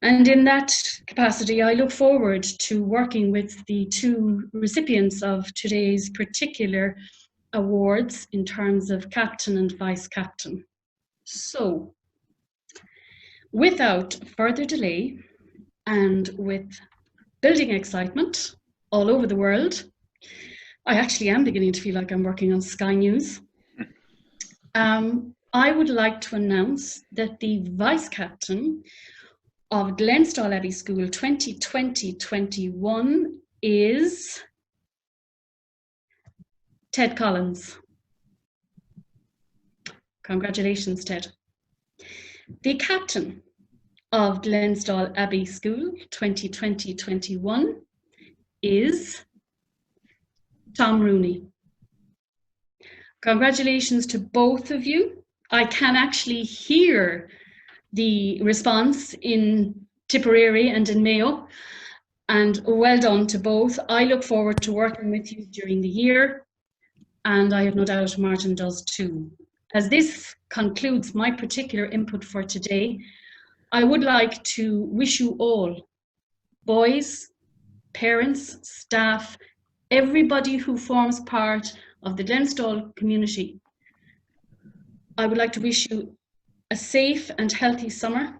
And in that capacity, I look forward to working with the 2 recipients of today's particular awards in terms of captain and vice captain. So, without further delay and with building excitement all over the world, I actually am beginning to feel like I'm working on Sky News. I would like to announce that the vice captain of Glenstal Abbey School 2020-21 is Ted Collins. Congratulations, Ted. The captain of Glenstal Abbey School 2020-21 is Tom Rooney. Congratulations to both of you. I can actually hear the response in Tipperary and in Mayo, and well done to both. I look forward to working with you during the year, and I have no doubt Martin does too. As this concludes my particular input for today, I would like to wish you all, boys, parents, staff, everybody who forms part of the Glenstal community, I would like to wish you a safe and healthy summer.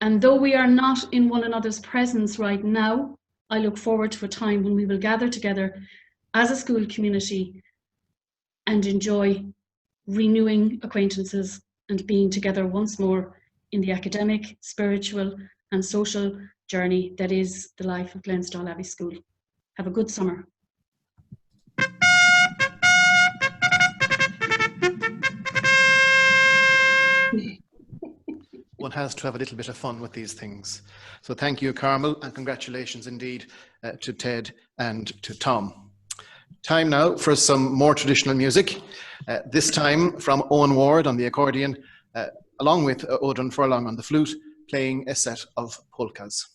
And though we are not in one another's presence right now, I look forward to a time when we will gather together as a school community and enjoy renewing acquaintances and being together once more in the academic, spiritual and social journey that is the life of Glenstal Abbey School. Have a good summer.
One has to have a little bit of fun with these things. So thank you, Carmel, and congratulations indeed to Ted and to Tom. Time now for some more traditional music, this time from Owen Ward on the accordion, along with Odin Furlong on the flute, playing a set of polkas.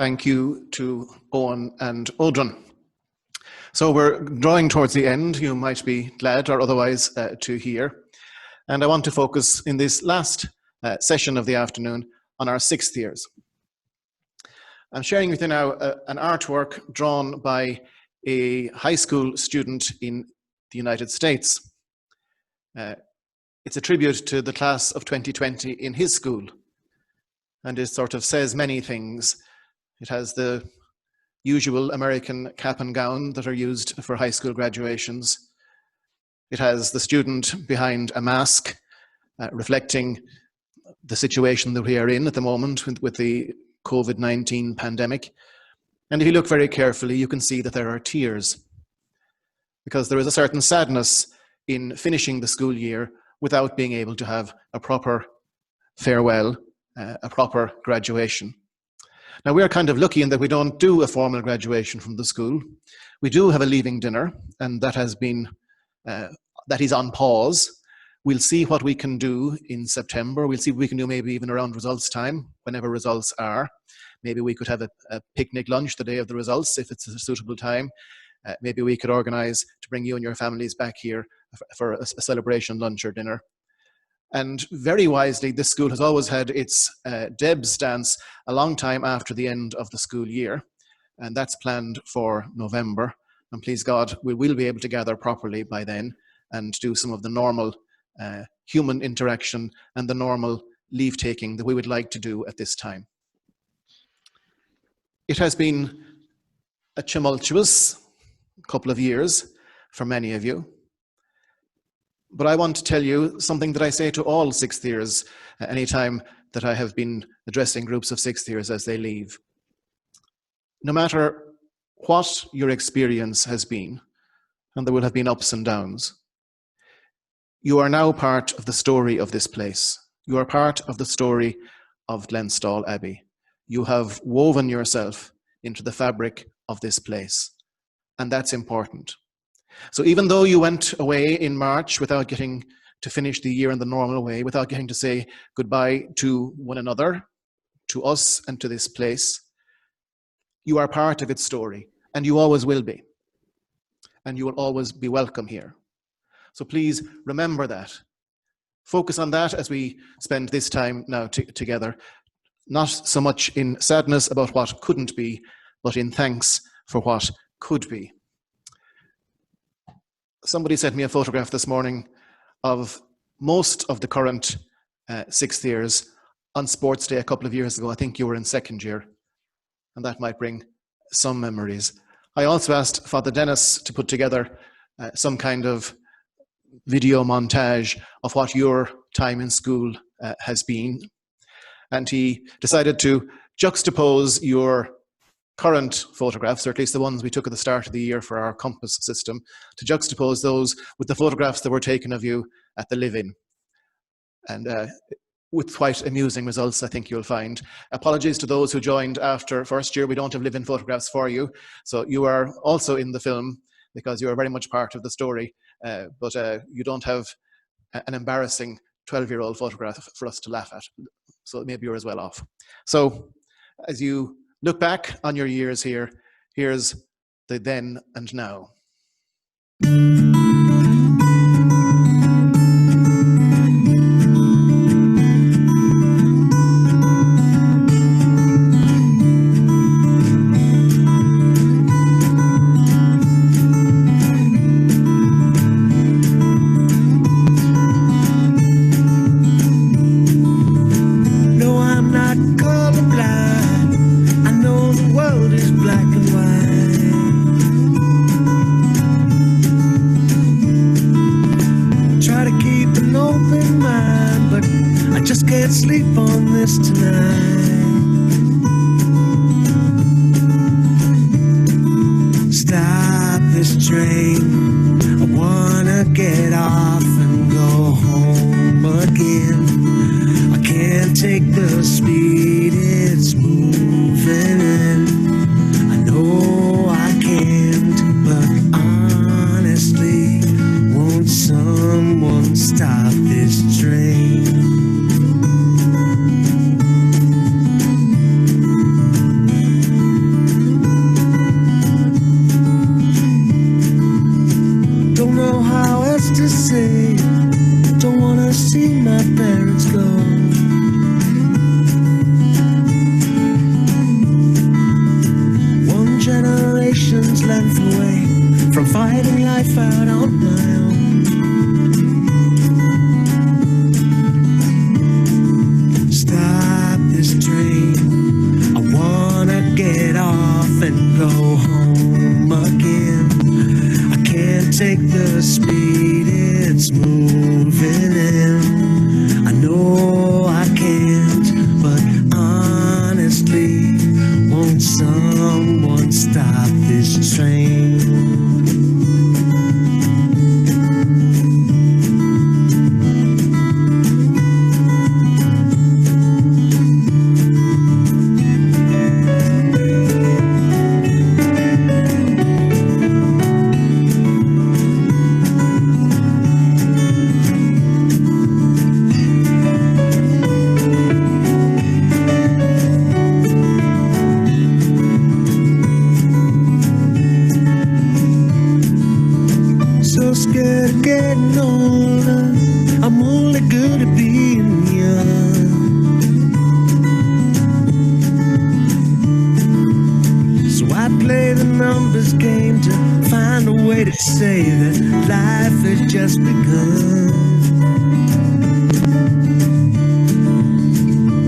Thank you to Owen and Odrin. So we're drawing towards the end, you might be glad or otherwise to hear. And I want to focus in this last session of the afternoon on our 6th years. I'm sharing with you now an artwork drawn by a high school student in the United States. It's a tribute to the class of 2020 in his school, and it sort of says many things. It has the usual American cap and gown that are used for high school graduations. It has the student behind a mask, reflecting the situation that we are in at the moment with the COVID-19 pandemic. And if you look very carefully, you can see that there are tears, because there is a certain sadness in finishing the school year without being able to have a proper farewell, a proper graduation. Now, we are kind of lucky in that we don't do a formal graduation from the school. We do have a leaving dinner, and that has been, that is on pause. We'll see what we can do in September. We'll see what we can do maybe even around results time, whenever results are. Maybe we could have a picnic lunch the day of the results, if it's a suitable time. Maybe we could organize to bring you and your families back here for a celebration lunch or dinner. And very wisely, this school has always had its Deb's dance a long time after the end of the school year. And that's planned for November. And please God, we will be able to gather properly by then and do some of the normal human interaction and the normal leave taking that we would like to do at this time. It has been a tumultuous couple of years for many of you. But I want to tell you something that I say to all 6th years anytime that I have been addressing groups of 6th years as they leave. No matter what your experience has been, and there will have been ups and downs, you are now part of the story of this place. You are part of the story of Glenstal Abbey. You have woven yourself into the fabric of this place, and that's important. So even though you went away in March without getting to finish the year in the normal way, without getting to say goodbye to one another, to us and to this place, you are part of its story, and you always will be. And you will always be welcome here. So please remember that. Focus on that as we spend this time now together, not so much in sadness about what couldn't be, but in thanks for what could be. Somebody sent me a photograph this morning of most of the current 6th years on Sports Day a couple of years ago. I think you were in 2nd year, and that might bring some memories. I also asked Father Dennis to put together some kind of video montage of what your time in school has been. And he decided to juxtapose your current photographs, or at least the ones we took at the start of the year for our compass system, to juxtapose those with the photographs that were taken of you at the live-in. And with quite amusing results, I think you'll find. Apologies to those who joined after 1st year. We don't have live-in photographs for you. So you are also in the film because you are very much part of the story, but you don't have an embarrassing 12-year-old photograph for us to laugh at. So maybe you're as well off. So as you look back on your years here, here's the then and now.
Sleep on this tonight. Stop this train. I wanna get off and go home again. I can't take the speed it's moving in. I know I can't, but honestly, won't someone stop this train? parents go. One generation's length away from fighting life out on my own. Stop this train, I wanna get off and go home again. I can't take the speed it's moving in. I know I can't, but honestly, won't someone stop this train? So scared of getting older, I'm only good at being young. So I play the numbers game to find a way to say that life has just begun.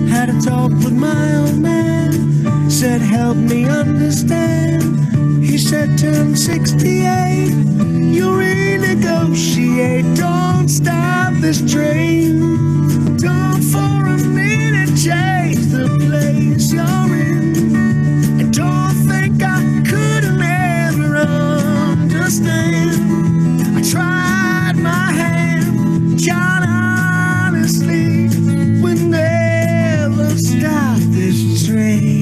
Had a talk with my old man, said help me understand. He said turn 68, you renegotiate, don't stop this train. Don't for a minute change the place you're in. And don't think I could ever understand. I tried my hand, John, honestly, we'll never stop this train.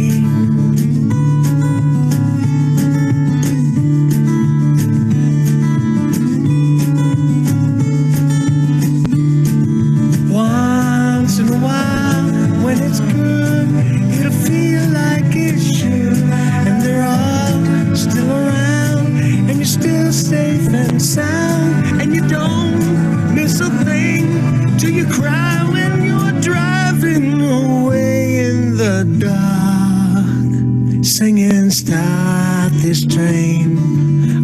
Sound, and you don't miss a thing till you cry when you're driving away in the dark, singing stop this train.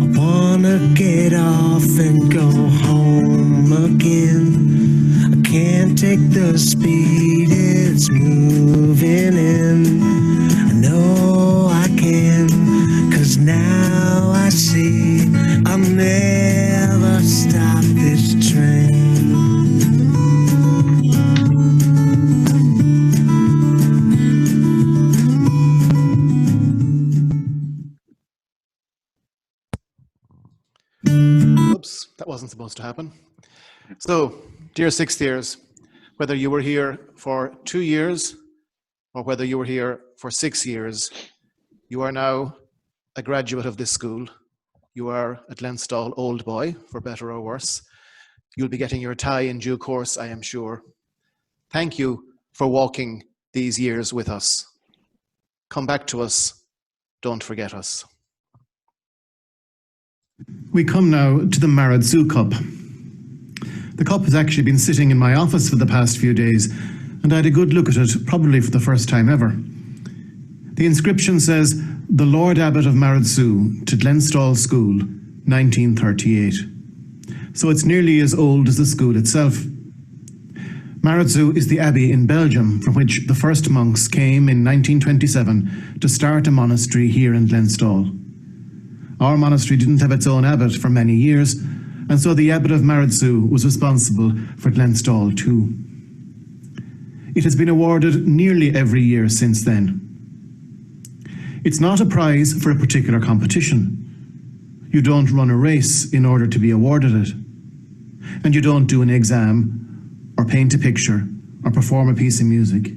I wanna get off and go home again. I can't take the speed it's moving in. I know I can, 'cause now I see I'll never stop this train.
Oops, that wasn't supposed to happen. So, dear sixth years, whether you were here for 2 years or whether you were here for 6 years, you are now a graduate of this school. You are a Glenstal old boy, for better or worse. You'll be getting your tie in due course, I am sure. Thank you for walking these years with us. Come back to us. Don't forget us.
We come now to the Maradzu Cup. The cup has actually been sitting in my office for the past few days, and I had a good look at it, probably for the first time ever. The inscription says, "The Lord Abbot of Maradzu to Glenstal School, 1938. So it's nearly as old as the school itself. Maradzu is the abbey in Belgium from which the first monks came in 1927 to start a monastery here in Glenstal. Our monastery didn't have its own abbot for many years, and so the abbot of Maradzu was responsible for Glenstal too. It has been awarded nearly every year since then. It's not a prize for a particular competition. You don't run a race in order to be awarded it. And you don't do an exam, or paint a picture, or perform a piece of music.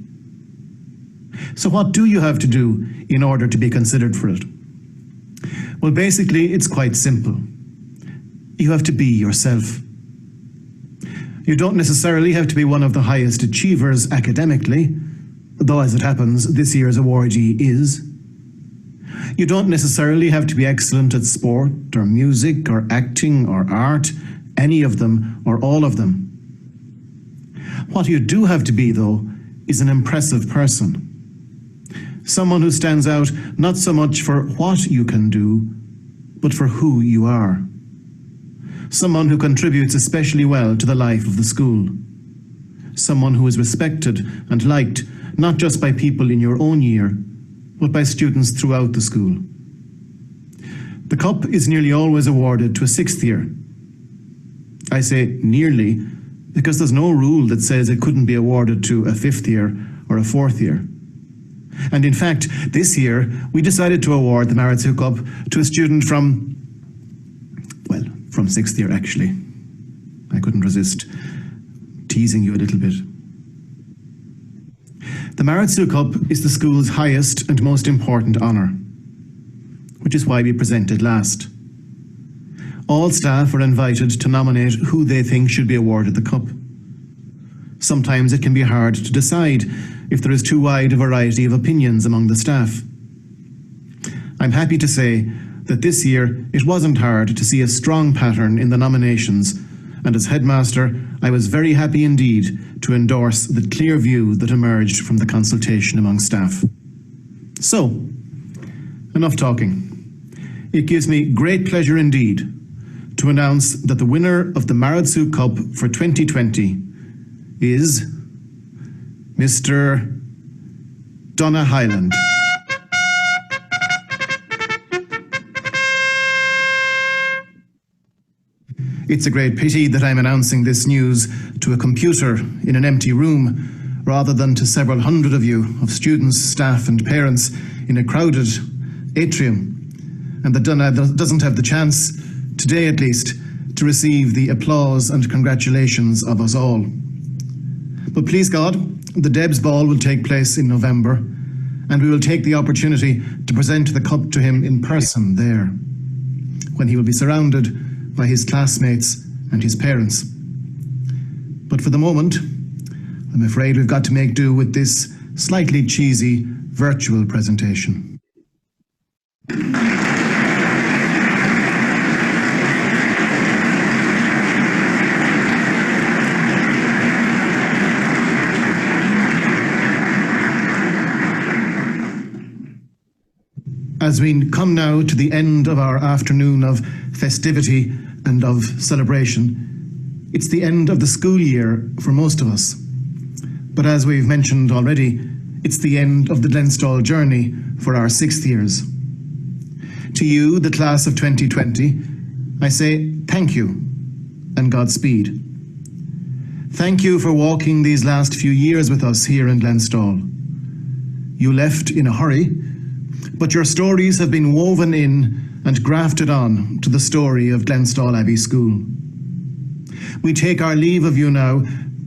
So what do you have to do in order to be considered for it? Well, basically, it's quite simple. You have to be yourself. You don't necessarily have to be one of the highest achievers academically, though as it happens, this year's awardee is. You don't necessarily have to be excellent at sport, or music, or acting, or art, any of them, or all of them. What you do have to be, though, is an impressive person. Someone who stands out not so much for what you can do, but for who you are. Someone who contributes especially well to the life of the school. Someone who is respected and liked not just by people in your own year, but by students throughout the school. The cup is nearly always awarded to a sixth year. I say nearly because there's no rule that says it couldn't be awarded to a fifth year or a fourth year. And in fact, this year, we decided to award the Maratsu Cup to a student from sixth year, actually. I couldn't resist teasing you a little bit. The Maratsu Cup is the school's highest and most important honour, which is why we present it last. All staff are invited to nominate who they think should be awarded the cup. Sometimes it can be hard to decide if there is too wide a variety of opinions among the staff. I'm happy to say that this year it wasn't hard to see a strong pattern in the nominations, and as headmaster I was very happy indeed to endorse the clear view that emerged from the consultation among staff. So, enough talking. It gives me great pleasure indeed to announce that the winner of the Maratsu Cup for 2020 is Mr. Donna Hyland. It's a great pity that I'm announcing this news to a computer in an empty room rather than to several hundred of you, of students, staff and parents in a crowded atrium, and that Donna doesn't have the chance, today at least, to receive the applause and congratulations of us all. But please God, the Debs Ball will take place in November, and we will take the opportunity to present the cup to him in person there, when he will be surrounded by his classmates and his parents. But for the moment, I'm afraid we've got to make do with this slightly cheesy virtual presentation. As we come now to the end of our afternoon of festivity and of celebration, it's the end of the school year for most of us. But as we've mentioned already, it's the end of the Glenstal journey for our sixth years. To you, the class of 2020, I say thank you and Godspeed. Thank you for walking these last few years with us here in Glenstal. You left in a hurry, but your stories have been woven in and grafted on to the story of Glenstal Abbey School. We take our leave of you now,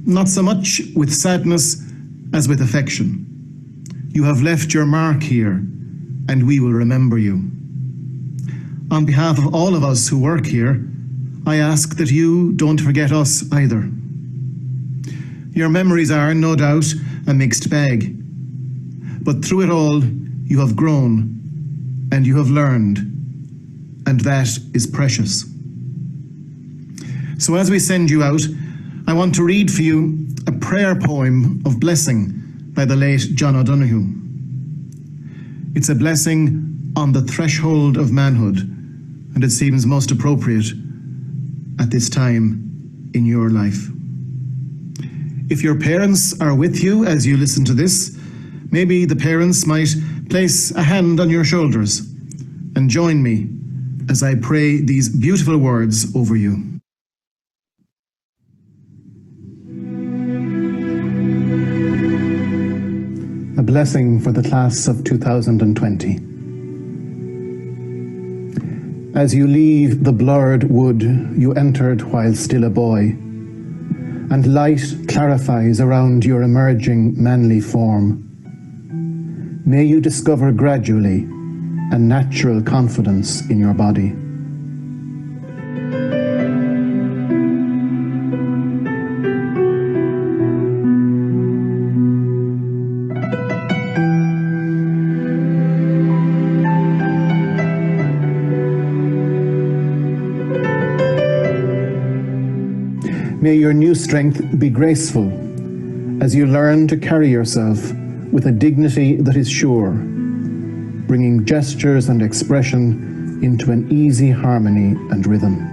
not so much with sadness as with affection. You have left your mark here, and we will remember you. On behalf of all of us who work here, I ask that you don't forget us either. Your memories are, no doubt, a mixed bag. But through it all, you have grown, and you have learned, and that is precious. So as we send you out, I want to read for you a prayer poem of blessing by the late John O'Donoghue. It's a blessing on the threshold of manhood, and it seems most appropriate at this time in your life. If your parents are with you as you listen to this, maybe the parents might place a hand on your shoulders and join me as I pray these beautiful words over you. A blessing for the class of 2020. As you leave the blurred wood you entered while still a boy, and light clarifies around your emerging manly form, may you discover gradually a natural confidence in your body. May your new strength be graceful as you learn to carry yourself with a dignity that is sure, bringing gestures and expression into an easy harmony and rhythm.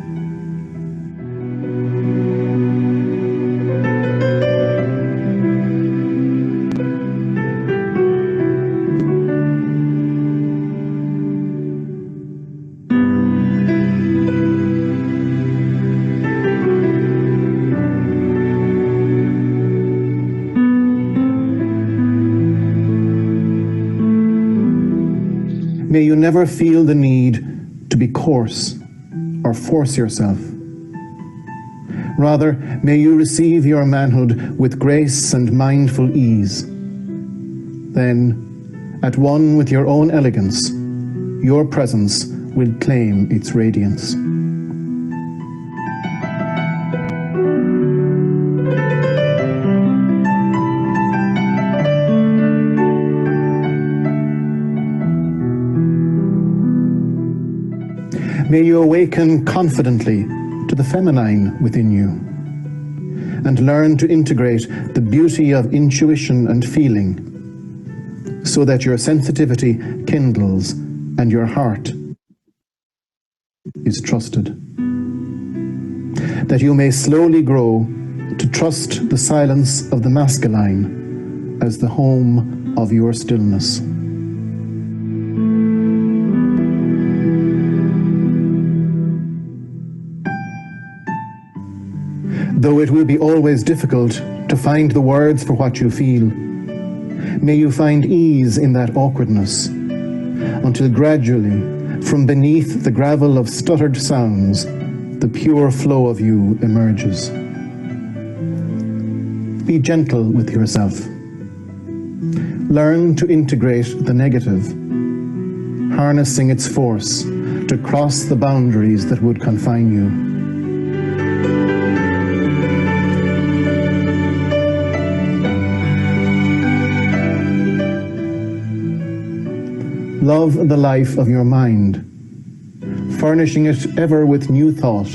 May you never feel the need to be coarse or force yourself. Rather, may you receive your manhood with grace and mindful ease. Then, at one with your own elegance, your presence will claim its radiance. May you awaken confidently to the feminine within you and learn to integrate the beauty of intuition and feeling so that your sensitivity kindles and your heart is trusted. That you may slowly grow to trust the silence of the masculine as the home of your stillness. Though it will be always difficult to find the words for what you feel, may you find ease in that awkwardness, until gradually, from beneath the gravel of stuttered sounds, the pure flow of you emerges. Be gentle with yourself. Learn to integrate the negative, harnessing its force to cross the boundaries that would confine you. Love the life of your mind, furnishing it ever with new thought,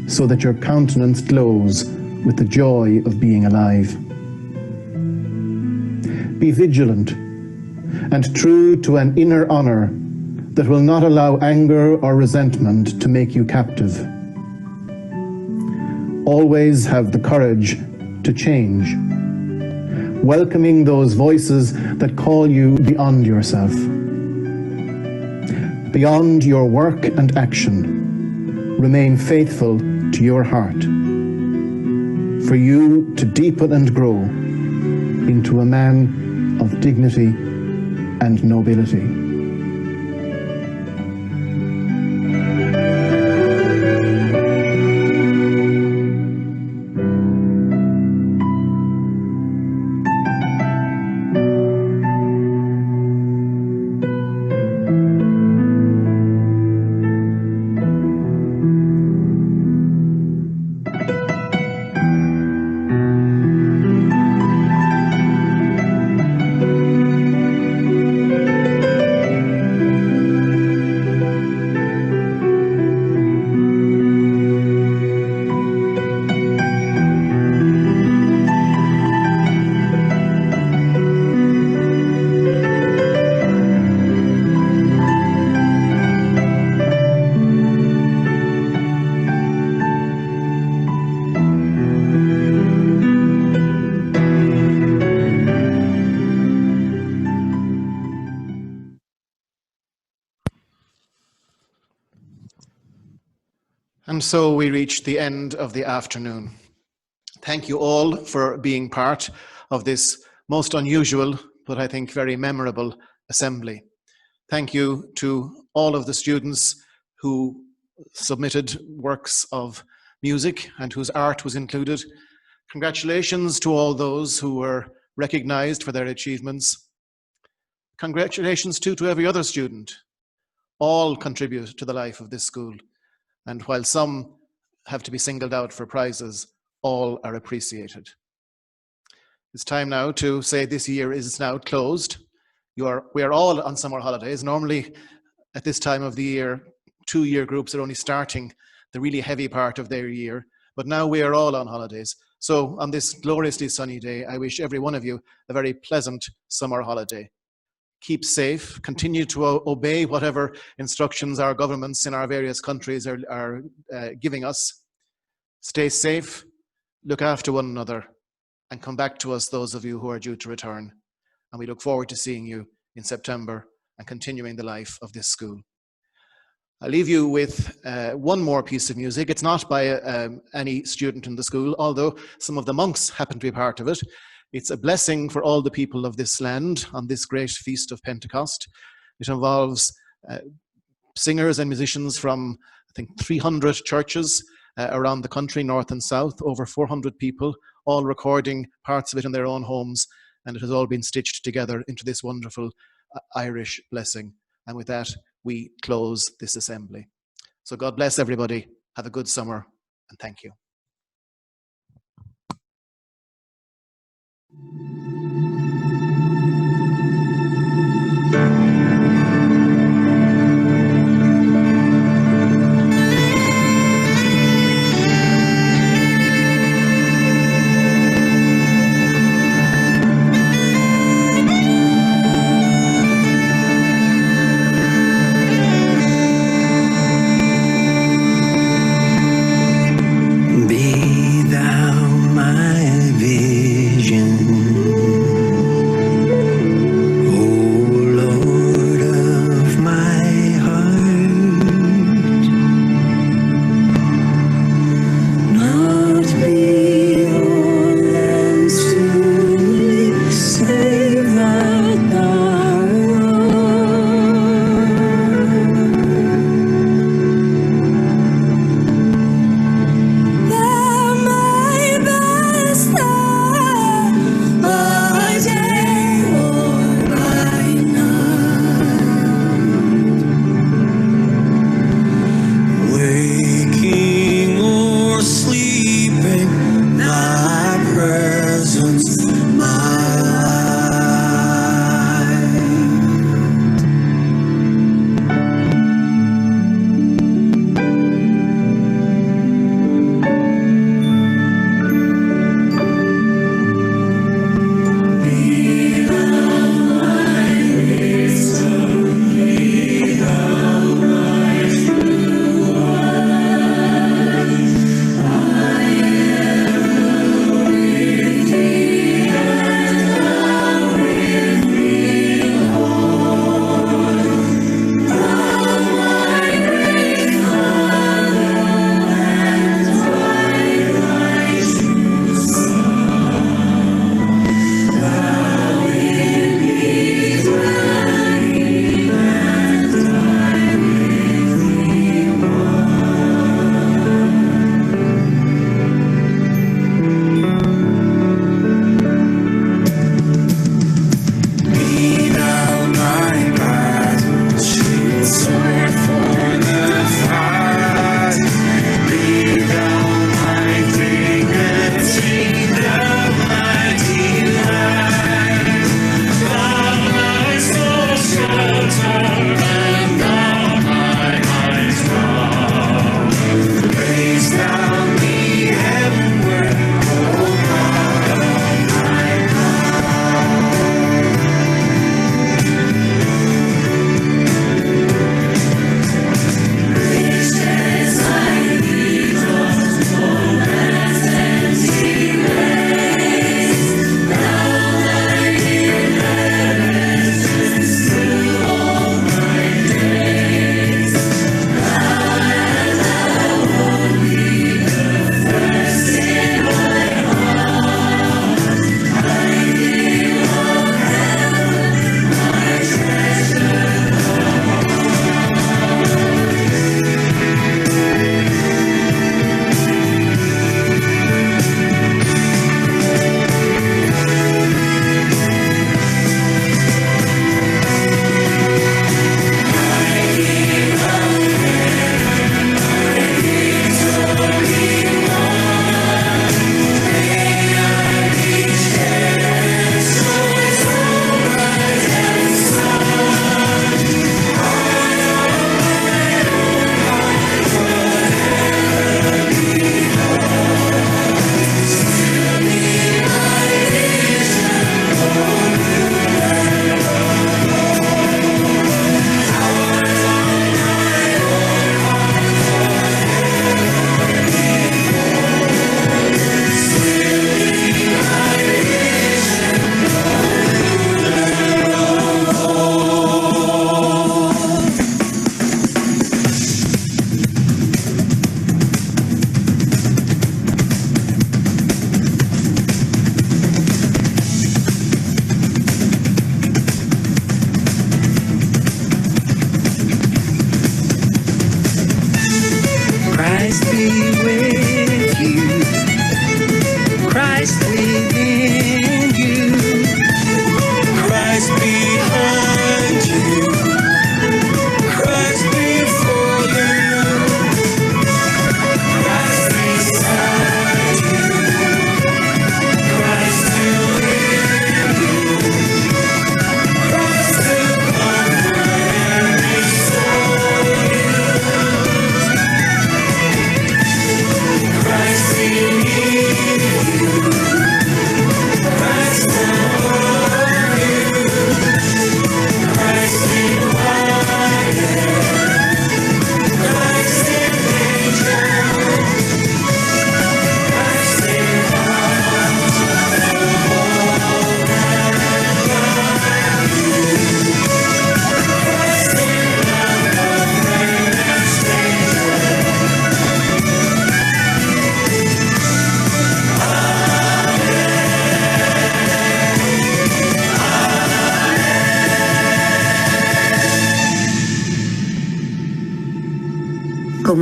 so that your countenance glows with the joy of being alive. Be vigilant and true to an inner honor that will not allow anger or resentment to make you captive. Always have the courage to change, welcoming those voices that call you beyond yourself. Beyond your work and action, remain faithful to your heart, for you to deepen and grow into a man of dignity and nobility.
And so we reach the end of the afternoon. Thank you all for being part of this most unusual, but I think very memorable assembly. Thank you to all of the students who submitted works of music and whose art was included. Congratulations to all those who were recognized for their achievements. Congratulations too to every other student. All contribute to the life of this school. And while some have to be singled out for prizes, all are appreciated. It's time now to say this year is now closed. We are all on summer holidays. Normally, at this time of the year, 2-year groups are only starting the really heavy part of their year, but now we are all on holidays. So on this gloriously sunny day, I wish every one of you a very pleasant summer holiday. Keep safe, continue to obey whatever instructions our governments in our various countries are giving us. Stay safe, look after one another, and come back to us, those of you who are due to return. And we look forward to seeing you in September and continuing the life of this school. I'll leave you with one more piece of music. It's not by any student in the school, although some of the monks happen to be part of it. It's a blessing for all the people of this land on this great feast of Pentecost. It involves singers and musicians from, I think, 300 churches around the country, north and south, over 400 people, all recording parts of it in their own homes, and it has all been stitched together into this wonderful Irish blessing. And with that, we close this assembly. So God bless everybody. Have a good summer, and thank you.
Be thou my vision.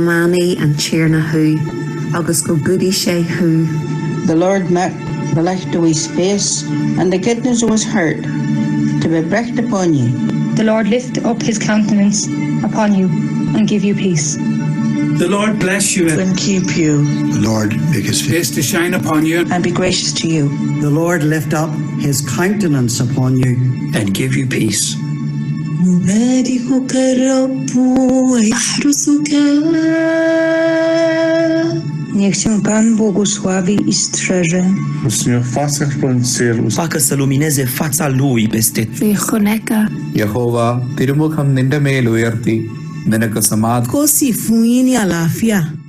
mani and cheerna hu, agus go goody she hu.
The Lord met the light of his face, and the goodness of his heart to be brecht upon you.
The Lord lift up his countenance upon you and give you peace.
The Lord bless you
and keep you.
The Lord make his face to shine upon you
and be gracious to you.
The Lord lift up his countenance upon you
and give you peace.
يباركك الرب ويحرسك.
Niech się Pan błogosławi i strzeże.
Facă să lumineze fața Lui peste
Jehova, തിരുമുഖം നിന്റെ മേൽ ഉയർത്തി നിനക്ക് സമാധാനം.
Così fu in alafia.